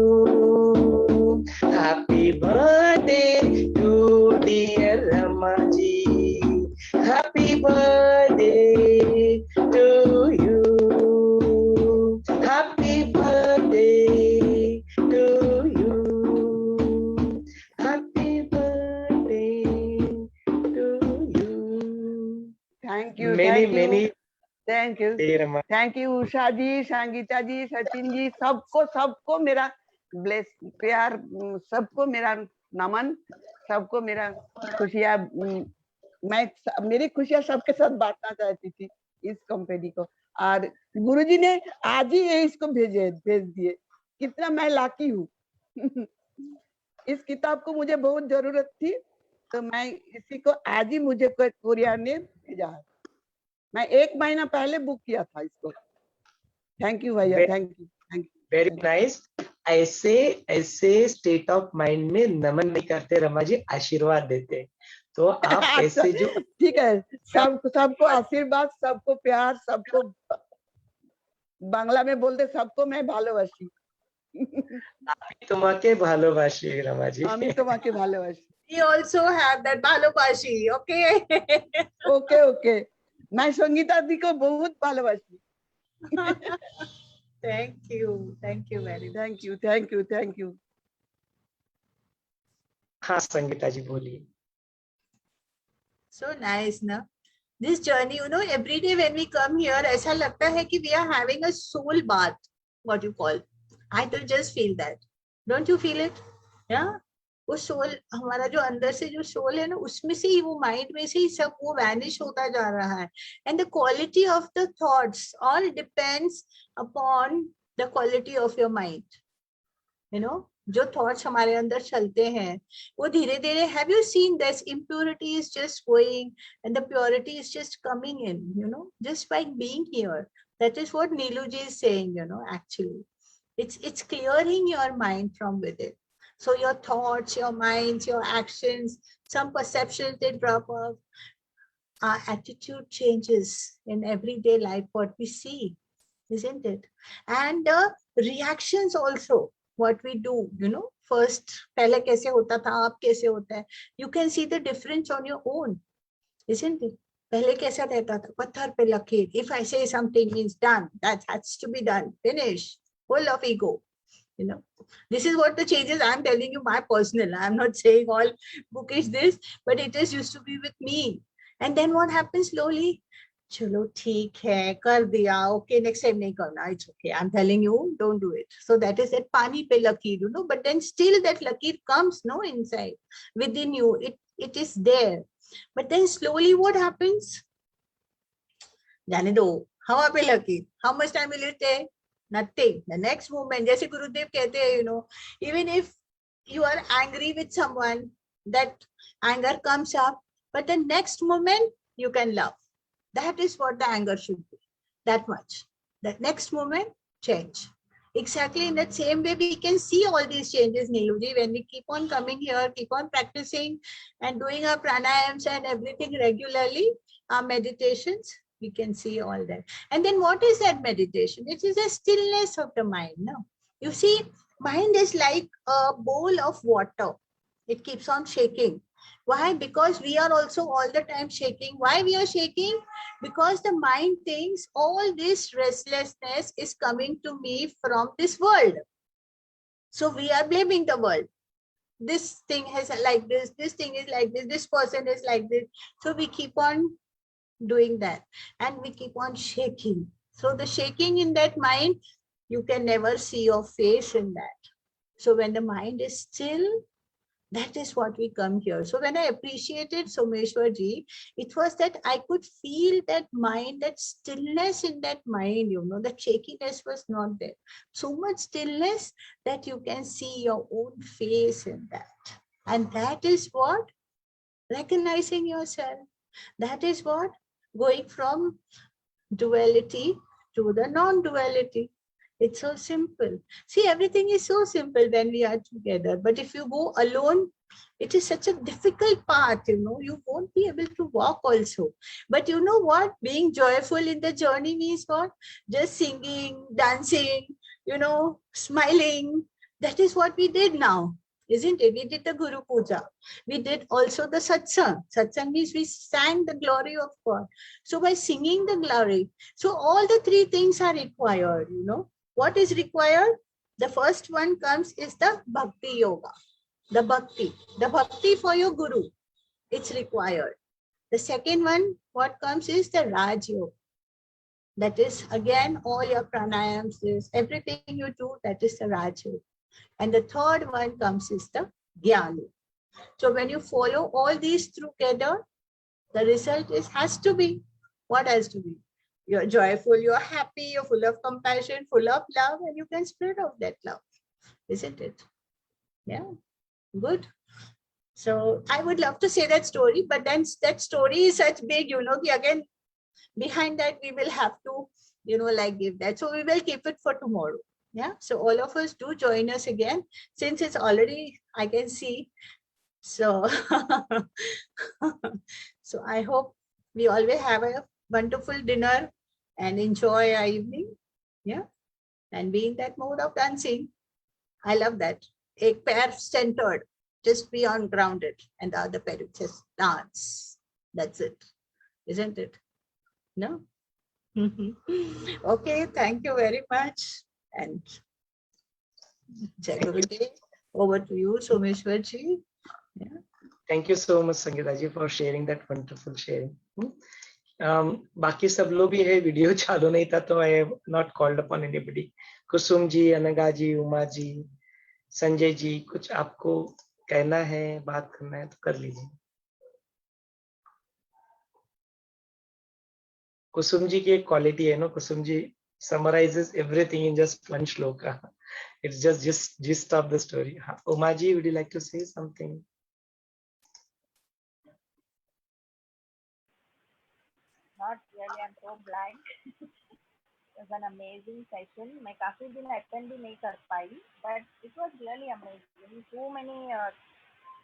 happy birthday to dear Ramaji, happy birthday to you, happy birthday to you, happy birthday to you. Thank you. Thank you. Thank you Usha जी, संगीता जी, सचिन जी, सबको मेरा bless प्यार, सबको मेरा नमन, सबको मेरा खुशियाँ. मेरी खुशियाँ सबके साथ बांटना चाहती थी इस कंपनी को. और गुरुजी ने आज ही इसको भेज दिए. कितना मैं लाकी हूँ. इस किताब को मुझे बहुत जरूरत थी, तो मैं इसी को आज ही मुझे कोरियर ने भेजा है. मैं 1 महीना पहले बुक किया था इसको. थैंक यू भैया. Thank you. Very nice. ऐसे स्टेट ऑफ माइंड में नमन नहीं करते रमा जी, आशीर्वाद देते. तो आप ऐसे जो ठीक है, सबको आशीर्वाद, सबको प्यार, सबको बांग्ला में बोलते सबको मैं ভালোবাসি. তোমাকে ভালোবাসি রমাজি. আমি তোমাকে ভালোবাসি. We also have that bhalobashi, okay? Okay okay मैं संगीता दी को बहुत भालोबासी Thank you very much. Thank you thank you thank you हाँ संगीता जी बोलिए. So nice, na? This journey, you know, every day when we come here, ऐसा लगता है कि we are having a soul bath, what you call. I do just feel that. Don't you feel it? Yeah? वो soul हमारा जो अंदर से जो सोल है ना उसमें से ही वो माइंड में से ही सब वो वैनिश होता जा रहा है and the quality of the thoughts all depends upon the quality of your mind you know जो थॉट्स हमारे अंदर चलते हैं वो धीरे धीरे have you seen this impurity is just going and the purity is just coming in you know just by being here that is what Neelu ji is saying you know actually it's clearing your mind from within. So your thoughts, your minds, your actions, some perceptions, they drop off. Our attitude changes in everyday life, what we see, isn't it? And the reactions also, what we do, you know, first, पहले कैसे होता था, अब कैसे होता है. You can see the difference on your own, isn't it? पहले कैसा रहता था, पत्थर पे लकीर. If I say something means done, that has to be done, finish. Full of ego, you know. This is what the changes I'm telling you, my personal. I'm not saying all bookish this, but it just used to be with me. And then what happens slowly? Chalo, theek hai, kar diya. Okay, next time nahi karna. It's okay. I'm telling you, don't do it. So that is that pani pe lakeer, you know. But then still that lakeer comes, no, inside within you. It is there. But then slowly what happens? Jane do. Hawa pe lakeer. How much time will it take? Nothing. The next moment, जैसे गुरुदेव कहते हैं, you know, even if you are angry with someone, that anger comes up, but the next moment you can love. That is what the anger should be. That much. That next moment, change. Exactly in that same way, we can see all these changes, Neeluji, when we keep on coming here, keep on practicing and doing our pranayams and everything regularly, our meditations. We can see all that. And then what is that meditation? It is a stillness of the mind. No? You see, mind is like a bowl of water. It keeps on shaking. Why? Because we are also all the time shaking. Why we are shaking? Because the mind thinks all this restlessness is coming to me from this world. So we are blaming the world. This thing is like this thing is like this person is like this. So we keep on doing that and we keep on shaking. So the shaking in that mind, you can never see your face in that. So when the mind is still, that is what we come here. So when I appreciated Someshwar ji, it was that I could feel that mind, that stillness in that mind, you know, the shakiness was not there. So much stillness that you can see your own face in that. And that is what? Recognizing yourself. That is what? Going from duality to the non-duality. It's so simple. See, everything is so simple when we are together. But if you go alone, it is such a difficult path, you know, you won't be able to walk also. But you know what? Being joyful in the journey means what? Just singing, dancing, you know, smiling. That is what we did now. Isn't it? We did the Guru Puja. We did also the satsang. Satsang means we sang the glory of God. So by singing the glory, so all the three things are required, you know. What is required? The first one comes is the Bhakti Yoga. The Bhakti for your Guru. It's required. The second one, what comes is the Raj Yoga. That is again all your pranayams, everything you do, that is the Raj Yoga. And the third one comes is the Jnana. So when you follow all these together, the result has to be, what has to be? You're joyful, you're happy, you're full of compassion, full of love, and you can spread out that love. Isn't it? Yeah, good. So I would love to say that story, but then that story is such big, you know, again, behind that we will have to, you know, like give that. So we will keep it for tomorrow. Yeah, so all of us do join us again, since it's already, I can see. So, so I hope we always have a wonderful dinner and enjoy our evening. Yeah, and be in that mode of dancing. I love that. Ek pair centered, just be ungrounded, and the other parrot says, dance. That's it, isn't it? No? Okay, thank you very much. And Jai Gurudev, over to you, Someshwar ji. Yeah. Thank you so much, Sangeeta ji, for sharing that wonderful sharing. बाकी सब लोग भी है, video चालू नहीं था तो I have not called upon anybody. Kusum ji, अनगा जी, उमा जी, संजय जी, कुछ आपको कहना है, बात करना है तो कर लीजिए. कुसुम जी की एक क्वालिटी है ना, Kusum ji summarizes everything in just one shloka. It's just gist of the story. Uma ji, would you like to say something? Not really, I'm so blank. It was an amazing session. मैं काफी दिन attend भी नहीं कर पाई, but it was really amazing. So many,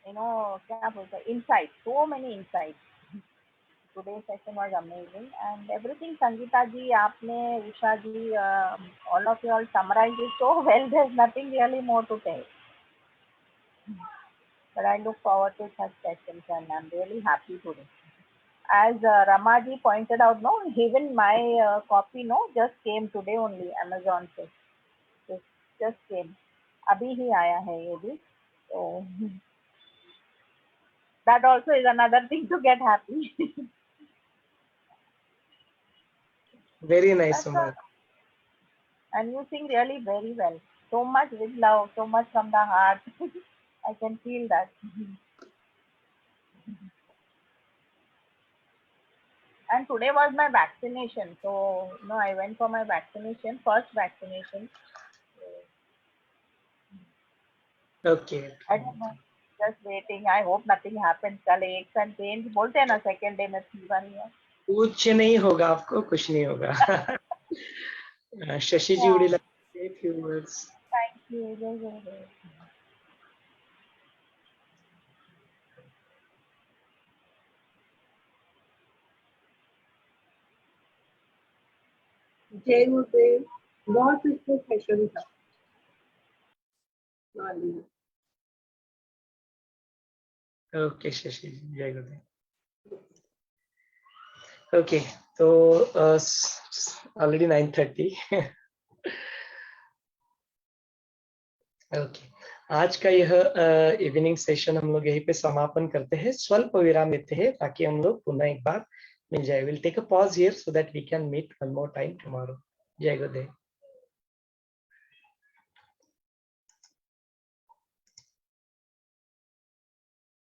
क्या बोलते हैं, insights. So many insights. Today's session was amazing, and everything Sangeeta ji, आपने, Usha ji, all of you all summarized it so well. There's nothing really more to tell. But I look forward to such sessions, and I'm really happy today. As Ramaji pointed out, no, even my copy, no, just came today only, Amazon से. Just came. अभी ही आया है ये भी. So that also is another thing to get happy. Very nice, Uma. And you sing really very well. So much with love, so much from the heart. I can feel that. And today was my vaccination. So, I went for my vaccination, first vaccination. Okay. I don't know. Just waiting. I hope nothing happens. कल aches and pains बोलते हैं ना, second day में fever नहीं है. कुछ नहीं होगा आपको, कुछ नहीं होगा. Shashi ji, would you like to say a few words? Thank you. Jai Gurudev. जय गुरुदेव, बहुत अच्छा सेशन था. Okay, Shashi ji, Jai Gurudev. Okay, so already 9:30. Okay, आज का यह इवनिंग सेशन हम लोग यहीं पे समापन करते हैं. स्वल्प विराम लेते हैं ताकि हम लोग पुनः एक बार मिल जाए. We'll take a pause here so that we can meet one more time tomorrow. Jai Gurudev.